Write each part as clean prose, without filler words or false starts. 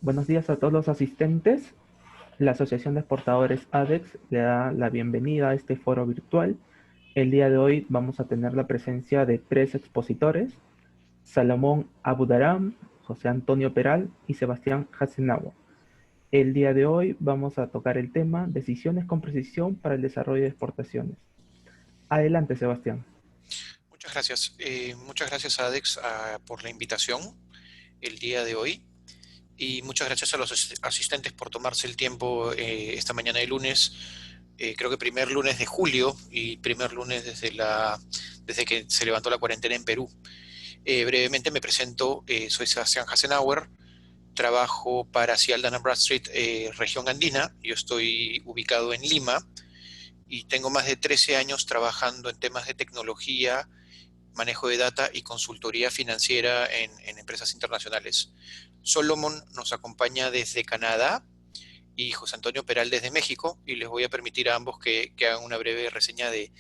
Buenos días a todos los asistentes. La Asociación de Exportadores ADEX le da la bienvenida a este foro virtual. El día de hoy vamos a tener la presencia de tres expositores: Salomón Abudaram, José Antonio Peral y Sebastián Hasenawa. El día de hoy vamos a tocar el tema Decisiones con precisión para el desarrollo de exportaciones. Adelante, Sebastián. Muchas gracias. Muchas gracias, Adex, por la invitación el día de hoy. Y muchas gracias a los asistentes por tomarse el tiempo esta mañana de lunes. Creo que primer lunes de julio y primer lunes desde que se levantó la cuarentena en Perú. Brevemente me presento, soy Sebastián Hasenauer, trabajo para Cialdana Bradstreet, región andina. Yo estoy ubicado en Lima y tengo más de 13 años trabajando en temas de tecnología, manejo de data y consultoría financiera en empresas internacionales. Solomon nos acompaña desde Canadá y José Antonio Peral desde México, y les voy a permitir a ambos que hagan una breve reseña de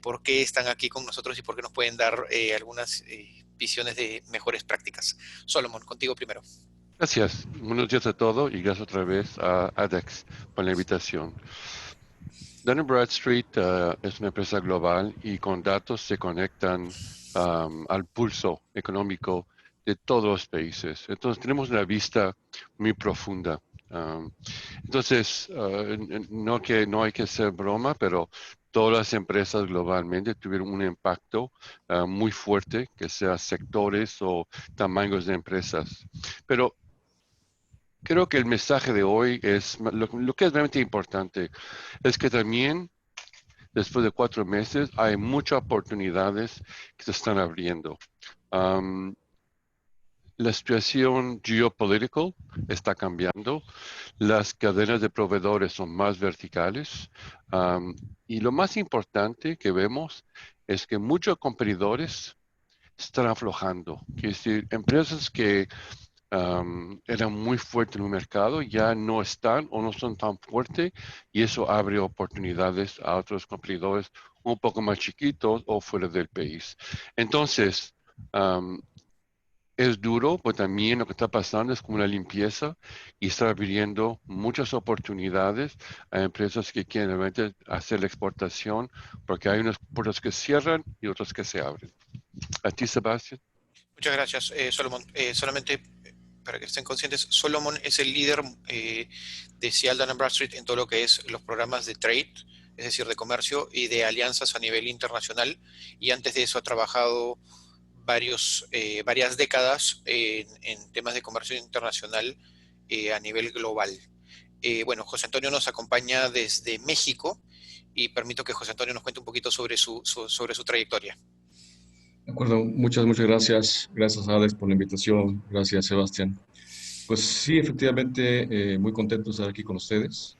por qué están aquí con nosotros y por qué nos pueden dar algunas visiones de mejores prácticas. Solomon, contigo primero. Gracias. Buenos días a todos y gracias otra vez a ADEX por la invitación. Dun & Bradstreet es una empresa global y con datos se conectan al pulso económico de todos los países. Entonces tenemos una vista muy profunda. No hay que hacer broma, pero todas las empresas globalmente tuvieron un impacto muy fuerte, que sea sectores o tamaños de empresas. Pero creo que el mensaje de hoy es lo que es realmente importante, es que también después de 4 meses hay muchas oportunidades que se están abriendo. Um, la situación geopolítica está cambiando, las cadenas de proveedores son más verticales y lo más importante que vemos es que muchos competidores están aflojando. Es decir, empresas que eran muy fuertes en el mercado, ya no están o no son tan fuertes y eso abre oportunidades a otros competidores un poco más chiquitos o fuera del país. Entonces, es duro, pero también lo que está pasando es como una limpieza y está abriendo muchas oportunidades a empresas que quieren realmente hacer la exportación porque hay unas puertas que cierran y otras que se abren. A ti, Sebastián. Muchas gracias, Solomon. Solamente para que estén conscientes, Solomon es el líder de Cialdana Bradstreet en todo lo que es los programas de trade, es decir, de comercio y de alianzas a nivel internacional. Y antes de eso ha trabajado varias décadas en temas de comercio internacional a nivel global. Bueno, José Antonio nos acompaña desde México y permito que José Antonio nos cuente un poquito sobre su trayectoria. De acuerdo, muchas gracias. Gracias, Alex, por la invitación. Gracias, Sebastián. Pues sí, efectivamente, muy contento de estar aquí con ustedes.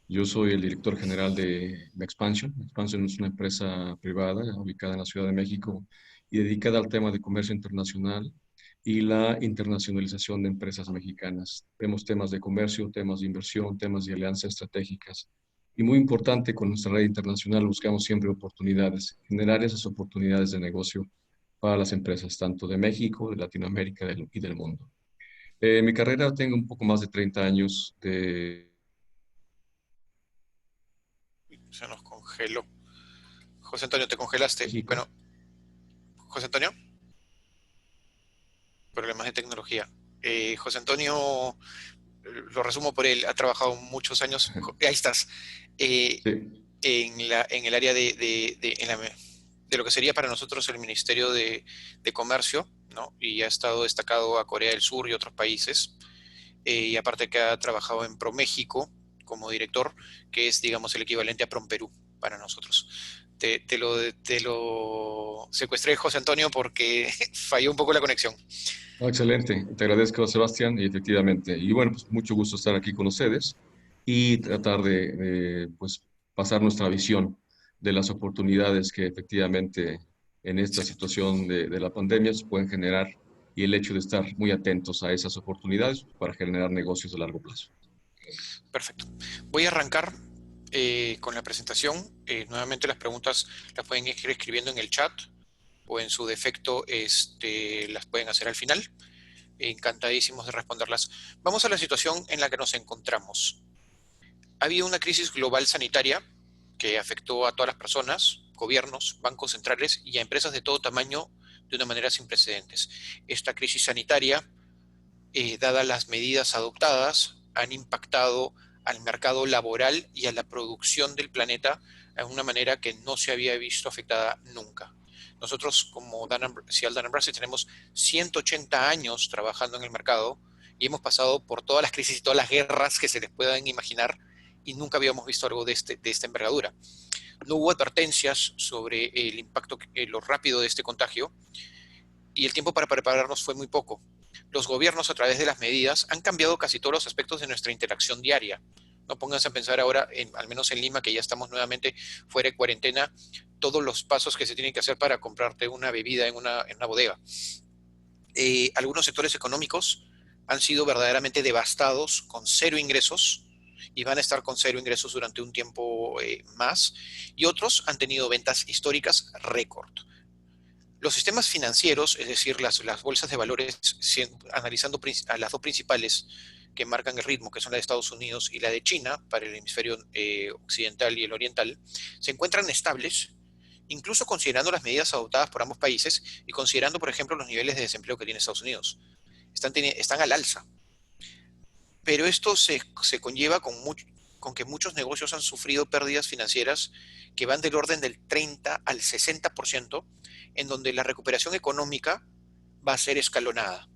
Yo soy el director general de Expansion. Expansion es una empresa privada ubicada en la Ciudad de México y dedicada al tema de comercio internacional y la internacionalización de empresas mexicanas. Vemos temas de comercio, temas de inversión, temas de alianzas estratégicas. Y muy importante, con nuestra red internacional buscamos siempre oportunidades, generar esas oportunidades de negocio para las empresas, tanto de México, de Latinoamérica y del mundo. Mi carrera tengo un poco más de 30 años de... Se nos congeló. José Antonio, te congelaste. México. Bueno, José Antonio, problemas de tecnología. José Antonio, lo resumo por él, ha trabajado muchos años, ahí estás, eh, Sí, en el área de lo que sería para nosotros el Ministerio de Comercio, ¿no? Y ha estado destacado a Corea del Sur y otros países. Y aparte que ha trabajado en ProMéxico como director, que es, digamos, el equivalente a PromPerú para nosotros. Te lo secuestré, José Antonio, porque falló un poco la conexión. no, excelente. Te agradezco, Sebastián, y efectivamente. Y bueno, pues mucho gusto estar aquí con ustedes y tratar pues, pasar nuestra visión de las oportunidades que efectivamente en esta Excelente. situación de la pandemia se pueden generar y el hecho de estar muy atentos a esas oportunidades para generar negocios de largo plazo. Perfecto. Voy a arrancar con la presentación. Nuevamente las preguntas las pueden ir escribiendo en el chat o en su defecto las pueden hacer al final. Encantadísimos de responderlas. Vamos a la situación en la que nos encontramos. Ha habido una crisis global sanitaria que afectó a todas las personas, gobiernos, bancos centrales y a empresas de todo tamaño de una manera sin precedentes. Esta crisis sanitaria, dadas las medidas adoptadas, han impactado al mercado laboral y a la producción del planeta de una manera que no se había visto afectada nunca. Nosotros, como Cial Dun & Bradstreet, tenemos 180 años trabajando en el mercado y hemos pasado por todas las crisis y todas las guerras que se les puedan imaginar y nunca habíamos visto algo de esta envergadura. No hubo advertencias sobre el impacto, lo rápido de este contagio, y el tiempo para prepararnos fue muy poco. Los gobiernos, a través de las medidas, han cambiado casi todos los aspectos de nuestra interacción diaria. No pónganse a pensar ahora, al menos en Lima, que ya estamos nuevamente fuera de cuarentena, todos los pasos que se tienen que hacer para comprarte una bebida en una bodega. Algunos sectores económicos han sido verdaderamente devastados, con cero ingresos, y van a estar con cero ingresos durante un tiempo más, y otros han tenido ventas históricas récord. Los sistemas financieros, es decir, las bolsas de valores, analizando a las dos principales que marcan el ritmo, que son la de Estados Unidos y la de China, para el hemisferio occidental y el oriental, se encuentran estables, incluso considerando las medidas adoptadas por ambos países y considerando, por ejemplo, los niveles de desempleo que tiene Estados Unidos. Están al alza. Pero esto se conlleva con que muchos negocios han sufrido pérdidas financieras que van del orden del 30 al 60%, en donde la recuperación económica va a ser escalonada.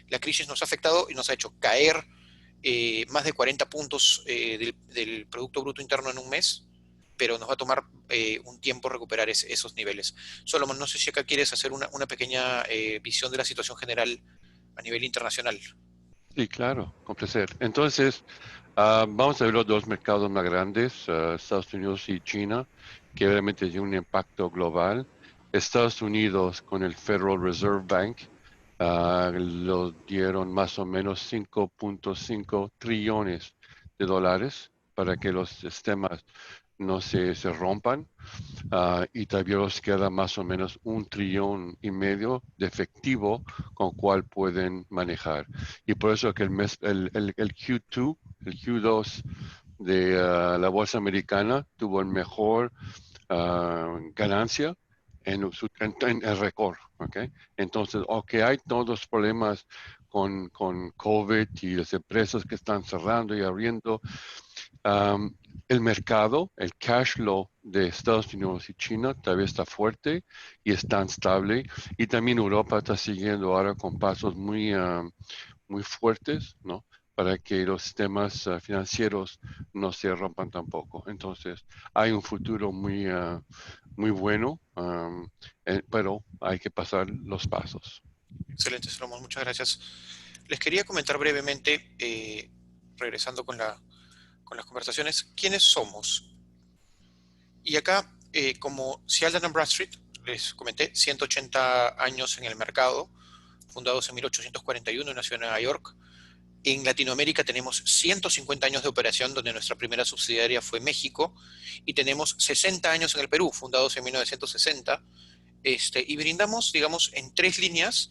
La crisis nos ha afectado y nos ha hecho caer más de 40 puntos del Producto Bruto Interno en un mes, pero nos va a tomar un tiempo recuperar esos niveles. Solomon, no sé si acá quieres hacer una pequeña visión de la situación general a nivel internacional. Sí, claro, con placer. Entonces, vamos a ver los dos mercados más grandes, Estados Unidos y China, que obviamente tienen un impacto global. Estados Unidos con el Federal Reserve Bank lo dieron más o menos 5.5 trillones de dólares para que los sistemas no se rompan. Y todavía nos queda más o menos 1,5 trillón de efectivo con cual pueden manejar. Y por eso que el Q2, el Q2 de la bolsa americana tuvo el mejor ganancia en el récord. ¿Okay? Entonces, aunque hay todos los problemas con COVID y las empresas que están cerrando y abriendo, el mercado, el cash flow de Estados Unidos y China todavía está fuerte y está estable. Y también Europa está siguiendo ahora con pasos muy fuertes, ¿no? Para que los sistemas financieros no se rompan tampoco. Entonces, hay un futuro muy bueno, pero hay que pasar los pasos. Excelente, Salomón, muchas gracias. Les quería comentar brevemente, regresando con las conversaciones, ¿quiénes somos? Y acá, como Cial Dun & Bradstreet, les comenté, 180 años en el mercado, fundados en 1841 en la ciudad de Nueva York. En Latinoamérica tenemos 150 años de operación, donde nuestra primera subsidiaria fue México, y tenemos 60 años en el Perú, fundados en 1960, y brindamos, digamos, en 3 líneas,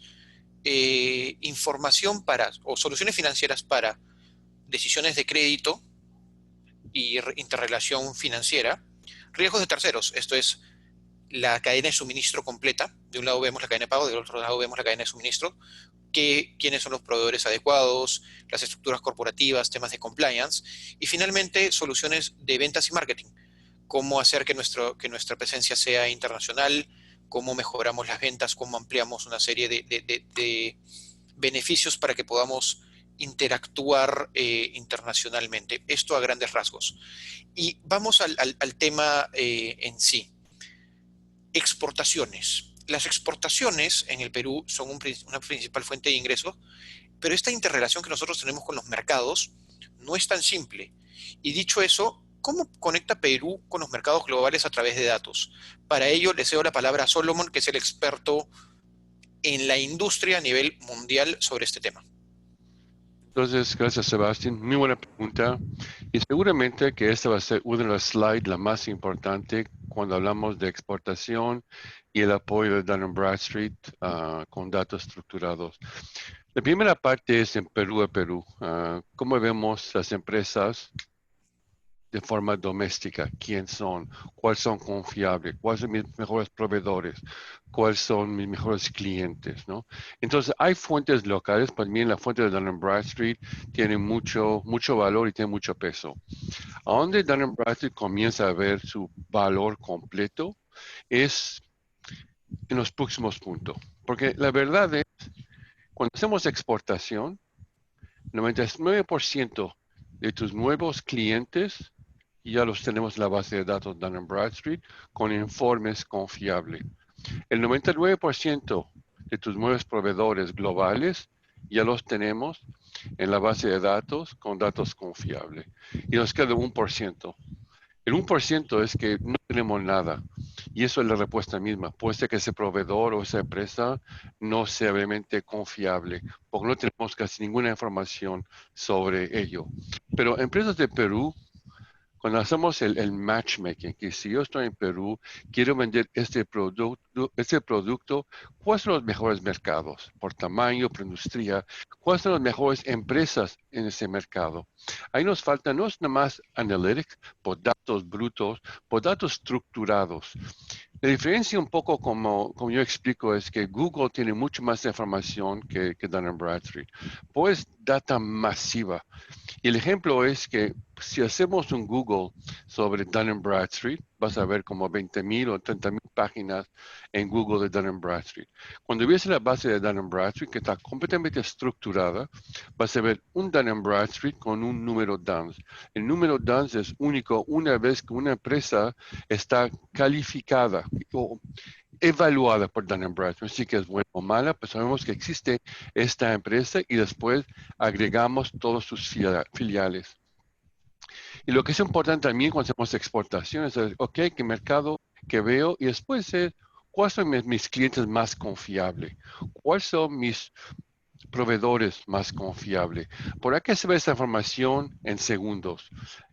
información o soluciones financieras para decisiones de crédito y interrelación financiera, riesgos de terceros, esto es la cadena de suministro completa. De un lado vemos la cadena de pago, del otro lado vemos la cadena de suministro, quiénes son los proveedores adecuados, las estructuras corporativas, temas de compliance, y finalmente soluciones de ventas y marketing, cómo hacer que nuestra presencia sea internacional, cómo mejoramos las ventas, cómo ampliamos una serie de beneficios para que podamos interactuar internacionalmente. Esto a grandes rasgos. Y vamos al tema en sí. Exportaciones. Las exportaciones en el Perú son una principal fuente de ingresos, pero esta interrelación que nosotros tenemos con los mercados no es tan simple. Y dicho eso, ¿cómo conecta Perú con los mercados globales a través de datos? Para ello, le cedo la palabra a Solomon, que es el experto en la industria a nivel mundial sobre este tema. Entonces, gracias Sebastián, muy buena pregunta y seguramente que esta va a ser una de las slides la más importante cuando hablamos de exportación y el apoyo de Dun & Bradstreet con datos estructurados. La primera parte es en Perú a Perú. ¿Cómo vemos las empresas de forma doméstica? ¿Quién son? ¿Cuáles son confiables? ¿Cuáles son mis mejores proveedores? ¿Cuáles son mis mejores clientes? ¿No? Entonces, hay fuentes locales. Para mí, la fuente de Dun & Bradstreet tiene mucho valor y tiene mucho peso. A donde Dun & Bradstreet comienza a ver su valor completo es en los próximos puntos. Porque la verdad es, cuando hacemos exportación, 99% de tus nuevos clientes ya los tenemos en la base de datos Dun & Bradstreet con informes confiables. El 99% de tus nuevos proveedores globales ya los tenemos en la base de datos con datos confiables. Y nos queda 1%. El 1% es que no tenemos nada. Y eso es la respuesta misma. Puede ser que ese proveedor o esa empresa no sea realmente confiable, porque no tenemos casi ninguna información sobre ello. Pero empresas de Perú, cuando hacemos el matchmaking, que si yo estoy en Perú, quiero vender este producto, ¿cuáles son los mejores mercados? Por tamaño, por industria, ¿cuáles son las mejores empresas en ese mercado? Ahí nos falta, no es nada más analytics, por datos brutos, por datos estructurados. La diferencia un poco como yo explico es que Google tiene mucho más información que Dun & Bradstreet. Pues data masiva. Y el ejemplo es que si hacemos un Google sobre Dun & Bradstreet, vas a ver como 20,000 o 30,000 páginas en Google de Dun & Bradstreet. Cuando ves la base de Dun & Bradstreet, que está completamente estructurada, vas a ver un Dun & Bradstreet con un número DUNS. El número DUNS es único una vez que una empresa está calificada o evaluada por Dun & Bradstreet, así que es buena o mala, pues sabemos que existe esta empresa y después agregamos todos sus filiales. Y lo que es importante también cuando hacemos exportaciones es, ok, qué mercado que veo y después es, ¿cuáles son mis clientes más confiables? ¿Cuáles son mis proveedores más confiables? Por aquí se ve esa información en segundos.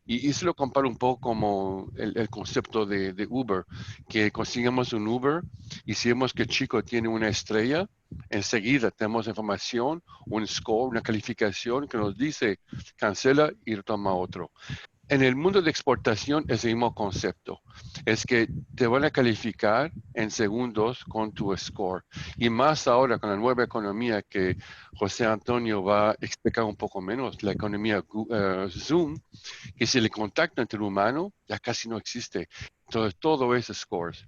Y se lo comparo un poco como el concepto de Uber, que conseguimos un Uber y si vemos que el chico tiene una estrella, enseguida tenemos información, un score, una calificación que nos dice cancela y retoma otro. En el mundo de exportación es el mismo concepto. Es que te van a calificar en segundos con tu score. Y más ahora con la nueva economía que José Antonio va a explicar un poco menos, la economía Zoom, que si el contacto entre el humano ya casi no existe. Entonces todo es scores.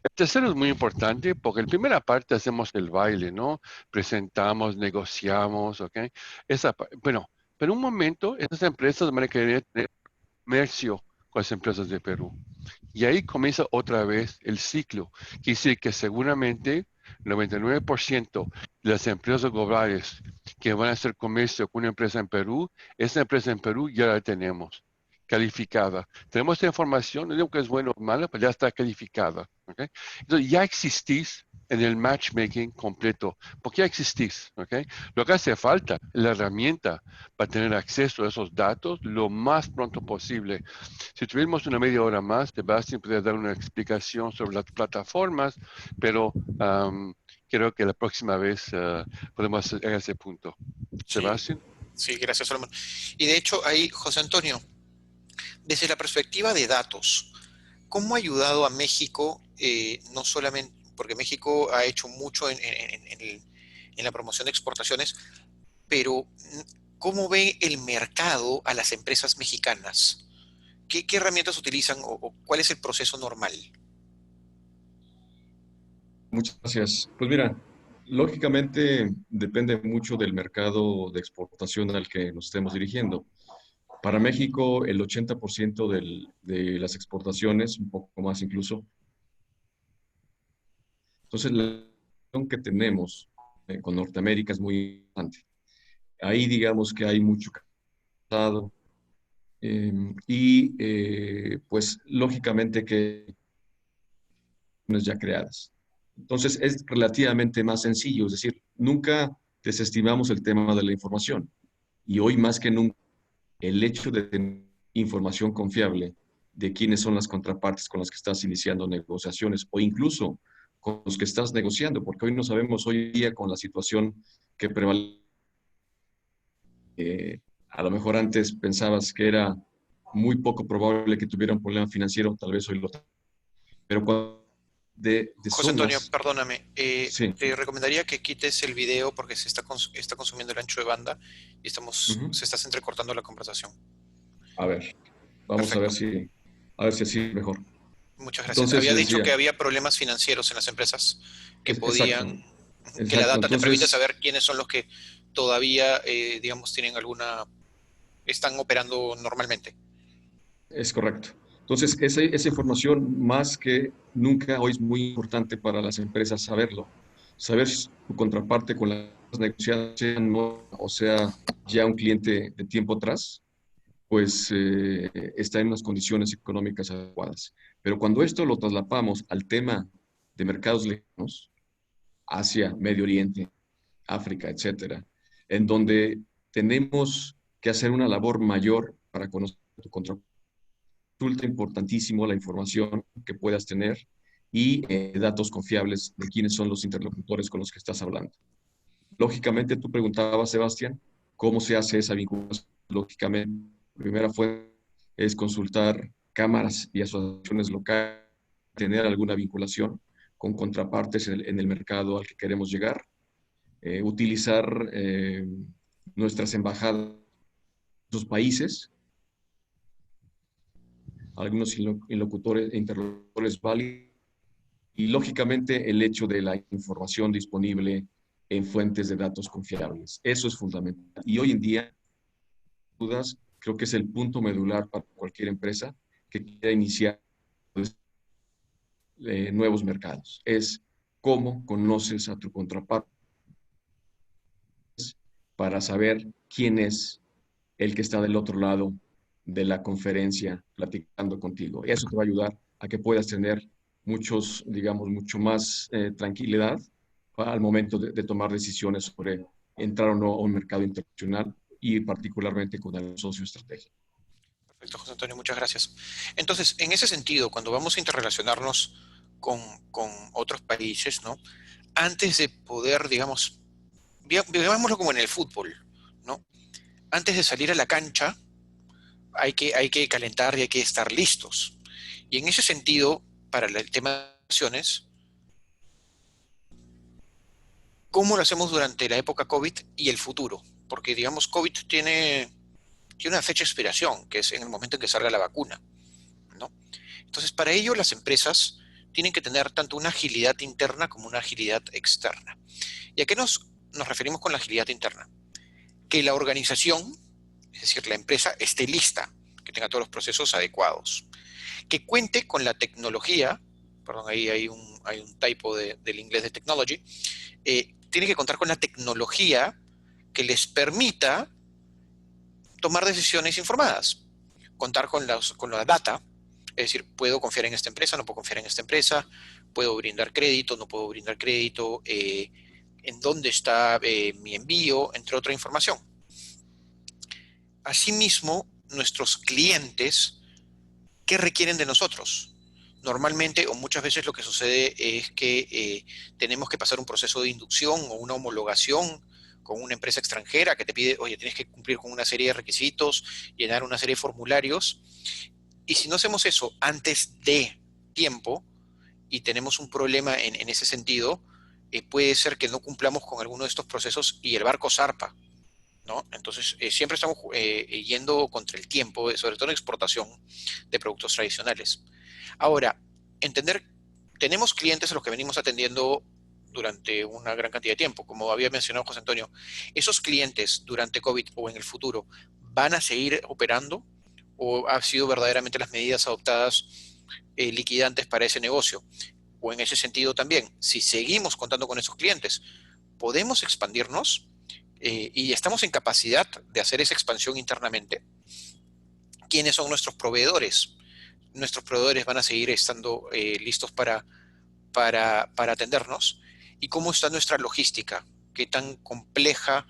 El tercero es muy importante porque en la primera parte hacemos el baile, ¿no? Presentamos, negociamos, ¿ok? Bueno, pero un momento, esas empresas van a querer tener comercio con las empresas de Perú. Y ahí comienza otra vez el ciclo. Quiere decir que seguramente 99% de las empresas globales que van a hacer comercio con una empresa en Perú, esa empresa en Perú ya la tenemos calificada. Tenemos esta información, no digo que es buena o mala, pero ya está calificada. ¿Okay? Entonces ya existís en el matchmaking completo, porque ya existís. ¿Okay? Lo que hace falta es la herramienta para tener acceso a esos datos lo más pronto posible. Si tuviéramos una media hora más, Sebastián podría dar una explicación sobre las plataformas, pero creo que la próxima vez podemos llegar a ese punto. Sí, Sebastián. sí, gracias, Solomon. Y de hecho, ahí, José Antonio, desde la perspectiva de datos, ¿cómo ha ayudado a México, no solamente, porque México ha hecho mucho en la promoción de exportaciones, pero ¿cómo ve el mercado a las empresas mexicanas? ¿Qué herramientas utilizan o cuál es el proceso normal? Muchas gracias. Pues mira, lógicamente depende mucho del mercado de exportación al que nos estemos dirigiendo. Para México, el 80% de las exportaciones, un poco más incluso. Entonces, la relación que tenemos con Norteamérica es muy importante. Ahí digamos que hay mucho capital pues lógicamente que ya creadas. Entonces es relativamente más sencillo, es decir, nunca desestimamos el tema de la información y hoy más que nunca el hecho de tener información confiable de quiénes son las contrapartes con las que estás iniciando negociaciones o incluso con los que estás negociando, porque hoy no sabemos hoy día con la situación que prevalece A lo mejor antes pensabas que era muy poco probable que tuviera un problema financiero, tal vez hoy lo tenga. Pero cuando de José Antonio, zonas, perdóname, sí, te recomendaría que quites el video porque está consumiendo el ancho de banda y ujú. se está entrecortando la conversación. A ver, vamos Perfecto, a ver si así es mejor. muchas gracias. Entonces Había les dicho decía, que había problemas financieros en las empresas que exacto, podían, que la exacto. data te permite Entonces, saber quiénes son los que todavía, digamos, están operando normalmente. es correcto. Entonces, esa información más que nunca hoy es muy importante para las empresas saberlo. Saber si tu contraparte con las negociadas, sea no, o sea ya un cliente de tiempo atrás, pues está en unas condiciones económicas adecuadas. Pero cuando esto lo traslapamos al tema de mercados lejanos, Asia, Medio Oriente, África, etcétera, en donde tenemos que hacer una labor mayor para conocer tu contraparte, resulta importantísimo la información que puedas tener y datos confiables de quiénes son los interlocutores con los que estás hablando. Lógicamente, tú preguntabas, Sebastián, ¿cómo se hace esa vinculación? Lógicamente, la primera fuente es consultar cámaras y asociaciones locales, tener alguna vinculación con contrapartes en el mercado al que queremos llegar, utilizar nuestras embajadas en sus países, algunos interlocutores válidos, y lógicamente el hecho de la información disponible en fuentes de datos confiables. Eso es fundamental. Y hoy en día, dudas, creo que es el punto medular para cualquier empresa que quiera iniciar pues, nuevos mercados. Es cómo conoces a tu contraparte para saber quién es el que está del otro lado de la conferencia platicando contigo. Eso te va a ayudar a que puedas tener mucho más tranquilidad al momento de tomar decisiones sobre entrar o no a un mercado internacional y particularmente con el socio estratégico. Perfecto, José Antonio, muchas gracias. Entonces, en ese sentido, cuando vamos a interrelacionarnos con, con otros países, ¿no? Antes de poder, digamos, veámoslo como en el fútbol, ¿no? Antes de salir a la cancha, hay que calentar y hay que estar listos. Y en ese sentido, para el tema de acciones, ¿cómo lo hacemos durante la época COVID y el futuro? Porque, digamos, COVID tiene una fecha de expiración, que es en el momento en que salga la vacuna, ¿no? Entonces, para ello, las empresas tienen que tener tanto una agilidad interna como una agilidad externa. ¿Y a qué nos referimos con la agilidad interna? Que la organización, es decir, la empresa, esté lista, que tenga todos los procesos adecuados, que cuente con la tecnología, perdón, ahí hay un typo del inglés de technology, tiene que contar con la tecnología que les permita tomar decisiones informadas, contar con la data, es decir, puedo confiar en esta empresa, no puedo confiar en esta empresa, puedo brindar crédito, no puedo brindar crédito, en dónde está mi envío, entre otra información. Asimismo, nuestros clientes, ¿qué requieren de nosotros? Normalmente o muchas veces lo que sucede es que tenemos que pasar un proceso de inducción o una homologación con una empresa extranjera que te pide, oye, tienes que cumplir con una serie de requisitos, llenar una serie de formularios. Y si no hacemos eso antes de tiempo y tenemos un problema en ese sentido, puede ser que no cumplamos con alguno de estos procesos y el barco zarpa, ¿no? Entonces, siempre estamos yendo contra el tiempo, sobre todo en exportación de productos tradicionales. Ahora, entender, tenemos clientes a los que venimos atendiendo durante una gran cantidad de tiempo, como había mencionado José Antonio. ¿Esos clientes durante COVID o en el futuro van a seguir operando o han sido verdaderamente las medidas adoptadas liquidantes para ese negocio? O en ese sentido también, si seguimos contando con esos clientes, ¿podemos expandirnos? Y estamos en capacidad de hacer esa expansión internamente. ¿Quiénes son nuestros proveedores? Nuestros proveedores van a seguir estando listos para atendernos. ¿Y cómo está nuestra logística? ¿Qué tan compleja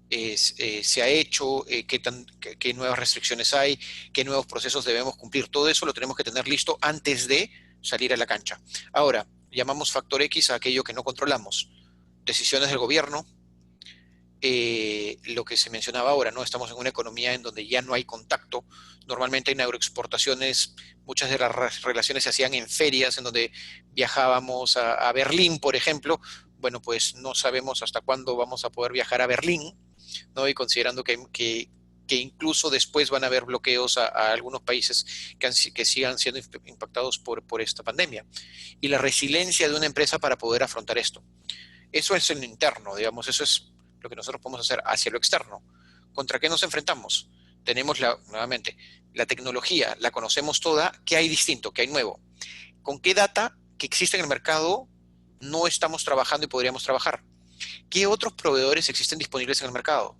se ha hecho? ¿Qué nuevas restricciones hay? ¿Qué nuevos procesos debemos cumplir? Todo eso lo tenemos que tener listo antes de salir a la cancha. Ahora, llamamos factor X a aquello que no controlamos. Decisiones del gobierno, lo que se mencionaba ahora, ¿no? Estamos en una economía en donde ya no hay contacto. Normalmente en agroexportaciones, muchas de las relaciones se hacían en ferias, en donde viajábamos a Berlín, por ejemplo. Bueno, pues no sabemos hasta cuándo vamos a poder viajar a Berlín, ¿no? Y considerando que incluso después van a haber bloqueos a algunos países que sigan siendo impactados por esta pandemia. Y la resiliencia de una empresa para poder afrontar esto. Eso es en lo interno, digamos, eso es lo que nosotros podemos hacer hacia lo externo. ¿Contra qué nos enfrentamos? Tenemos nuevamente la tecnología, la conocemos toda. ¿Qué hay distinto? ¿Qué hay nuevo? ¿Con qué data que existe en el mercado no estamos trabajando y podríamos trabajar? ¿Qué otros proveedores existen disponibles en el mercado?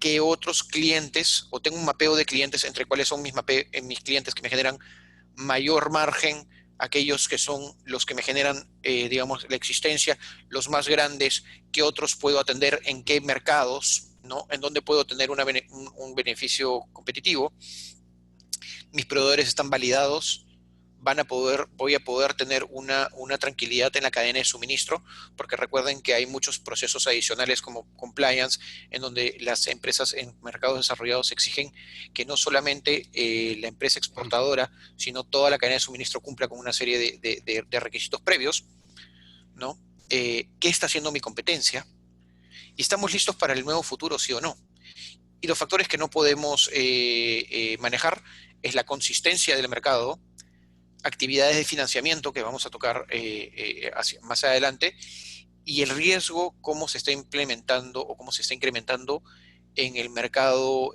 ¿Qué otros clientes, o tengo un mapeo de clientes entre cuáles son mis clientes que me generan mayor margen, aquellos que son los que me generan, digamos, la existencia, los más grandes, qué otros puedo atender, en qué mercados, ¿no? En dónde puedo tener un beneficio competitivo? Mis proveedores están validados, voy a poder tener una tranquilidad en la cadena de suministro, porque recuerden que hay muchos procesos adicionales como compliance, en donde las empresas en mercados desarrollados exigen que no solamente la empresa exportadora, sino toda la cadena de suministro cumpla con una serie de requisitos previos, ¿no? ¿Qué está haciendo mi competencia? ¿Y estamos listos para el nuevo futuro, sí o no? Y los factores que no podemos manejar es la consistencia del mercado, actividades de financiamiento que vamos a tocar más adelante, y el riesgo, cómo se está implementando o cómo se está incrementando en el mercado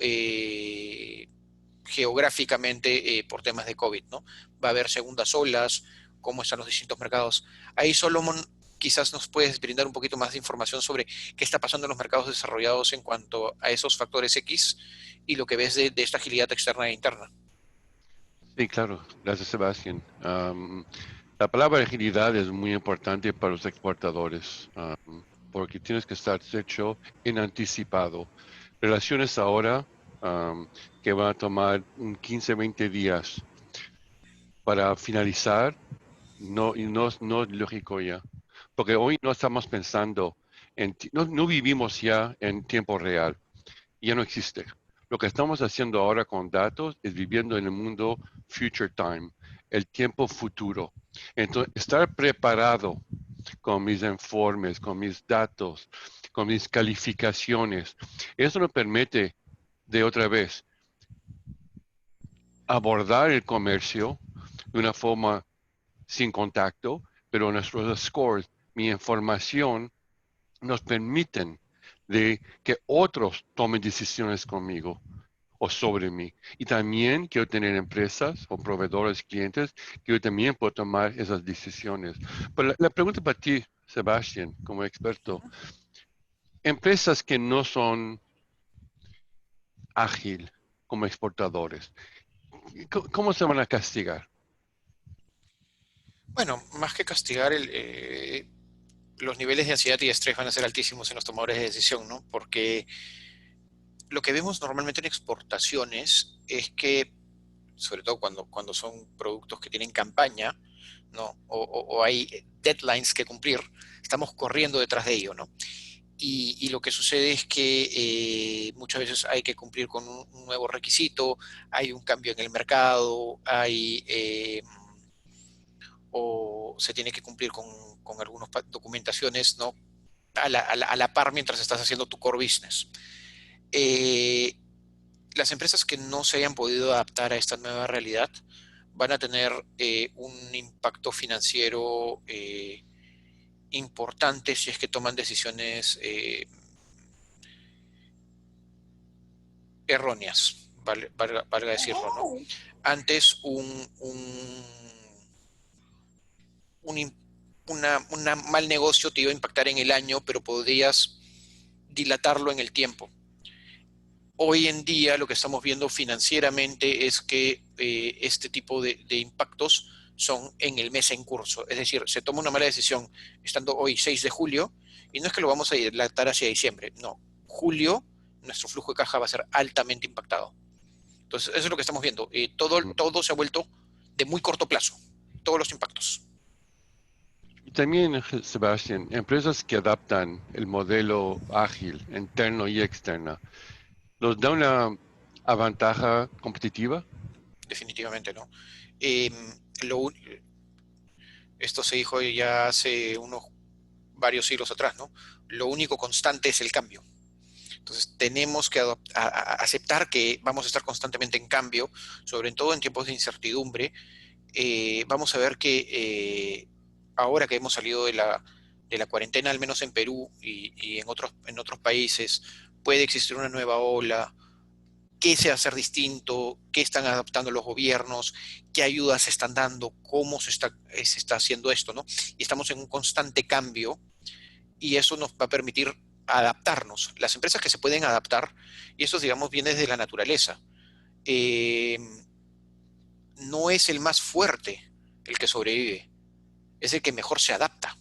geográficamente por temas de COVID, ¿no? Va a haber segundas olas, cómo están los distintos mercados. Ahí, Solomon, quizás nos puedes brindar un poquito más de información sobre qué está pasando en los mercados desarrollados en cuanto a esos factores X y lo que ves de esta agilidad externa e interna. Sí, claro. Gracias, Sebastián. La palabra agilidad es muy importante para los exportadores, porque tienes que estar hecho en anticipado. Relaciones ahora que van a tomar 15, 20 días para finalizar, no es lógico ya. Porque hoy no estamos pensando no vivimos ya en tiempo real, ya no existe. Lo que estamos haciendo ahora con datos es viviendo en el mundo future time, el tiempo futuro. Entonces, estar preparado con mis informes, con mis datos, con mis calificaciones, eso nos permite, de otra vez, abordar el comercio de una forma sin contacto, pero nuestros scores, mi información, nos permiten de que otros tomen decisiones conmigo o sobre mí. Y también quiero tener empresas o proveedores, clientes, que yo también puedo tomar esas decisiones. Pero la pregunta para ti, Sebastián, como experto, empresas que no son ágil como exportadores, ¿cómo se van a castigar? Bueno, más que castigar, los niveles de ansiedad y estrés van a ser altísimos en los tomadores de decisión, ¿no? Porque lo que vemos normalmente en exportaciones es que, sobre todo cuando son productos que tienen campaña, ¿no? O hay deadlines que cumplir, estamos corriendo detrás de ello, ¿no? Y lo que sucede es que muchas veces hay que cumplir con un nuevo requisito, hay un cambio en el mercado, o se tiene que cumplir con algunas documentaciones, ¿no? A la par mientras estás haciendo tu core business. Las empresas que no se hayan podido adaptar a esta nueva realidad van a tener un impacto financiero importante si es que toman decisiones erróneas, valga decirlo, ¿no? Antes un mal negocio te iba a impactar en el año, pero podrías dilatarlo en el tiempo. Hoy en día lo que estamos viendo financieramente es que este tipo de impactos son en el mes en curso. Es decir, se toma una mala decisión estando hoy 6 de julio y no es que lo vamos a dilatar hacia diciembre. No, julio nuestro flujo de caja va a ser altamente impactado. Entonces, eso es lo que estamos viendo. Todo se ha vuelto de muy corto plazo, todos los impactos. también, Sebastián, empresas que adaptan el modelo ágil, interno y externo, ¿nos da una ventaja competitiva? Definitivamente no. Em, lo un- Esto se dijo ya hace unos varios siglos atrás, ¿no? Lo único constante es el cambio. Entonces tenemos que aceptar que vamos a estar constantemente en cambio, sobre todo en tiempos de incertidumbre. Vamos a ver que ahora que hemos salido de la cuarentena, al menos en Perú y en otros países, puede existir una nueva ola. ¿Qué se va a hacer distinto? ¿Qué están adaptando los gobiernos? ¿Qué ayudas se están dando? ¿Cómo se está haciendo esto? ¿No? Y estamos en un constante cambio y eso nos va a permitir adaptarnos. Las empresas que se pueden adaptar, y eso digamos viene desde la naturaleza, eh, no es el más fuerte el que sobrevive, es el que mejor se adapta.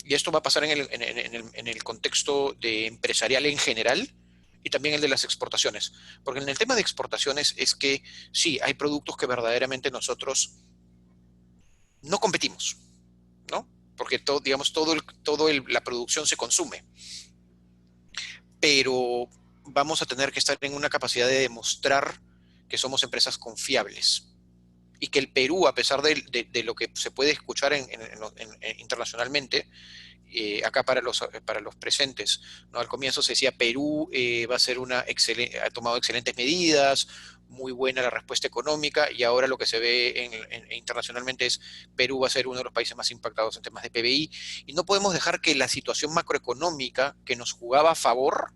Y esto va a pasar en el contexto de empresarial en general y también el de las exportaciones. Porque en el tema de exportaciones es que sí, hay productos que verdaderamente nosotros no competimos, ¿no? Porque todo, digamos, la producción se consume. Pero vamos a tener que estar en una capacidad de demostrar que somos empresas confiables y que el Perú, a pesar de lo que se puede escuchar internacionalmente, acá para los presentes, ¿no? Al comienzo se decía Perú va a ser ha tomado excelentes medidas, muy buena la respuesta económica, y ahora lo que se ve internacionalmente es Perú va a ser uno de los países más impactados en temas de PBI, y no podemos dejar que la situación macroeconómica que nos jugaba a favor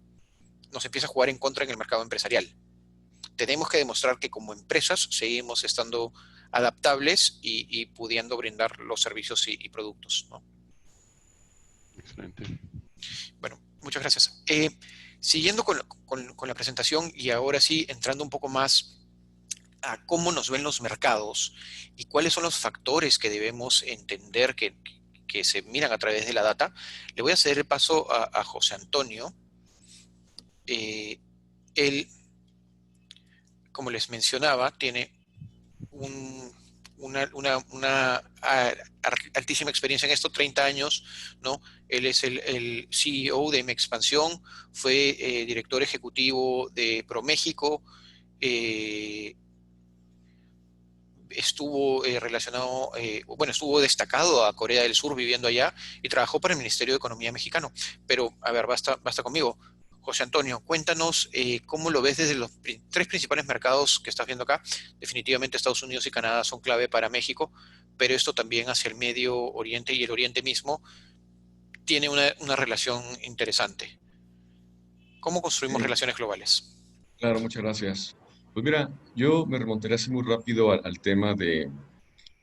nos empiece a jugar en contra en el mercado empresarial. Tenemos que demostrar que como empresas seguimos estando adaptables y pudiendo brindar los servicios y productos, ¿no? Excelente. Bueno, muchas gracias. Siguiendo con la presentación y ahora sí entrando un poco más a cómo nos ven los mercados y cuáles son los factores que debemos entender que se miran a través de la data, le voy a ceder el paso a José Antonio. Él, como les mencionaba, tiene un, una altísima experiencia en esto, 30 años, ¿no? Él es el CEO de Mexpansión, fue director ejecutivo de ProMéxico, eh, estuvo relacionado, bueno, estuvo destacado a Corea del Sur viviendo allá y trabajó para el Ministerio de Economía mexicano. Pero, a ver, basta conmigo. José Antonio, cuéntanos cómo lo ves desde los tres principales mercados que estás viendo acá. Definitivamente Estados Unidos y Canadá son clave para México, pero esto también hacia el Medio Oriente y el Oriente mismo tiene una relación interesante. ¿Cómo construimos Sí, relaciones globales? claro, muchas gracias. Pues mira, yo me remontaré así muy rápido al tema de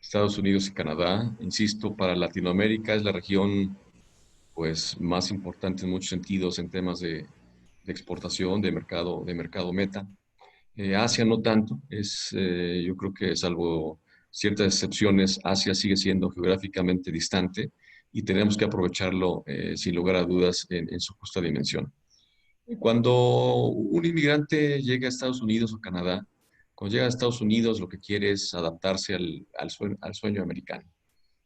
Estados Unidos y Canadá. Insisto, para Latinoamérica es la región pues más importante en muchos sentidos en temas de exportación, de mercado meta. Asia no tanto, yo creo que salvo ciertas excepciones, Asia sigue siendo geográficamente distante y tenemos que aprovecharlo sin lugar a dudas en su justa dimensión. Cuando un inmigrante llega a Estados Unidos o Canadá, cuando llega a Estados Unidos lo que quiere es adaptarse al sueño americano,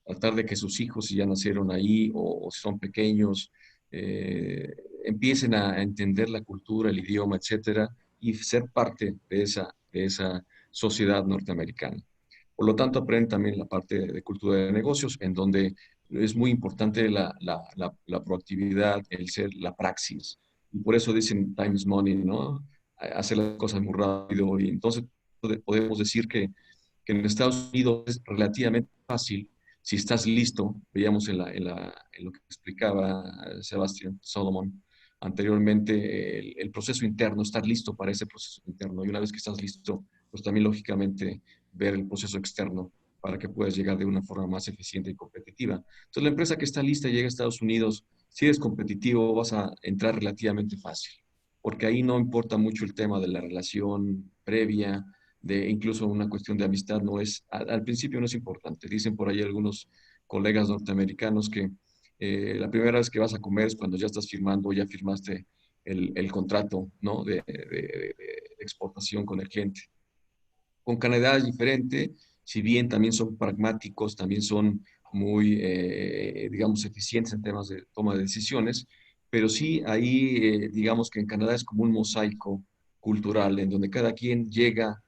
tratar de que sus hijos, si ya nacieron ahí o si son pequeños, eh, empiecen a entender la cultura, el idioma, etcétera, y ser parte de esa sociedad norteamericana. Por lo tanto, aprenden también la parte de cultura de negocios, en donde es muy importante la proactividad, el ser la praxis. Y por eso dicen time is money, ¿no? Hacer las cosas muy rápido. Y entonces podemos decir que en Estados Unidos es relativamente fácil si estás listo. Veíamos en lo que explicaba Sebastián Solomon anteriormente, el proceso interno, estar listo para ese proceso interno. Y una vez que estás listo, pues también lógicamente ver el proceso externo para que puedas llegar de una forma más eficiente y competitiva. Entonces, la empresa que está lista y llega a Estados Unidos, si eres competitivo, vas a entrar relativamente fácil, porque ahí no importa mucho el tema de la relación previa, de incluso una cuestión de amistad, no es, al principio no es importante. Dicen por ahí algunos colegas norteamericanos que la primera vez que vas a comer es cuando ya estás firmando, ya firmaste el contrato, ¿no? De exportación con el cliente. Con Canadá es diferente, si bien también son pragmáticos, también son muy digamos, eficientes en temas de toma de decisiones, pero sí ahí, digamos que en Canadá es como un mosaico cultural, en donde cada quien llega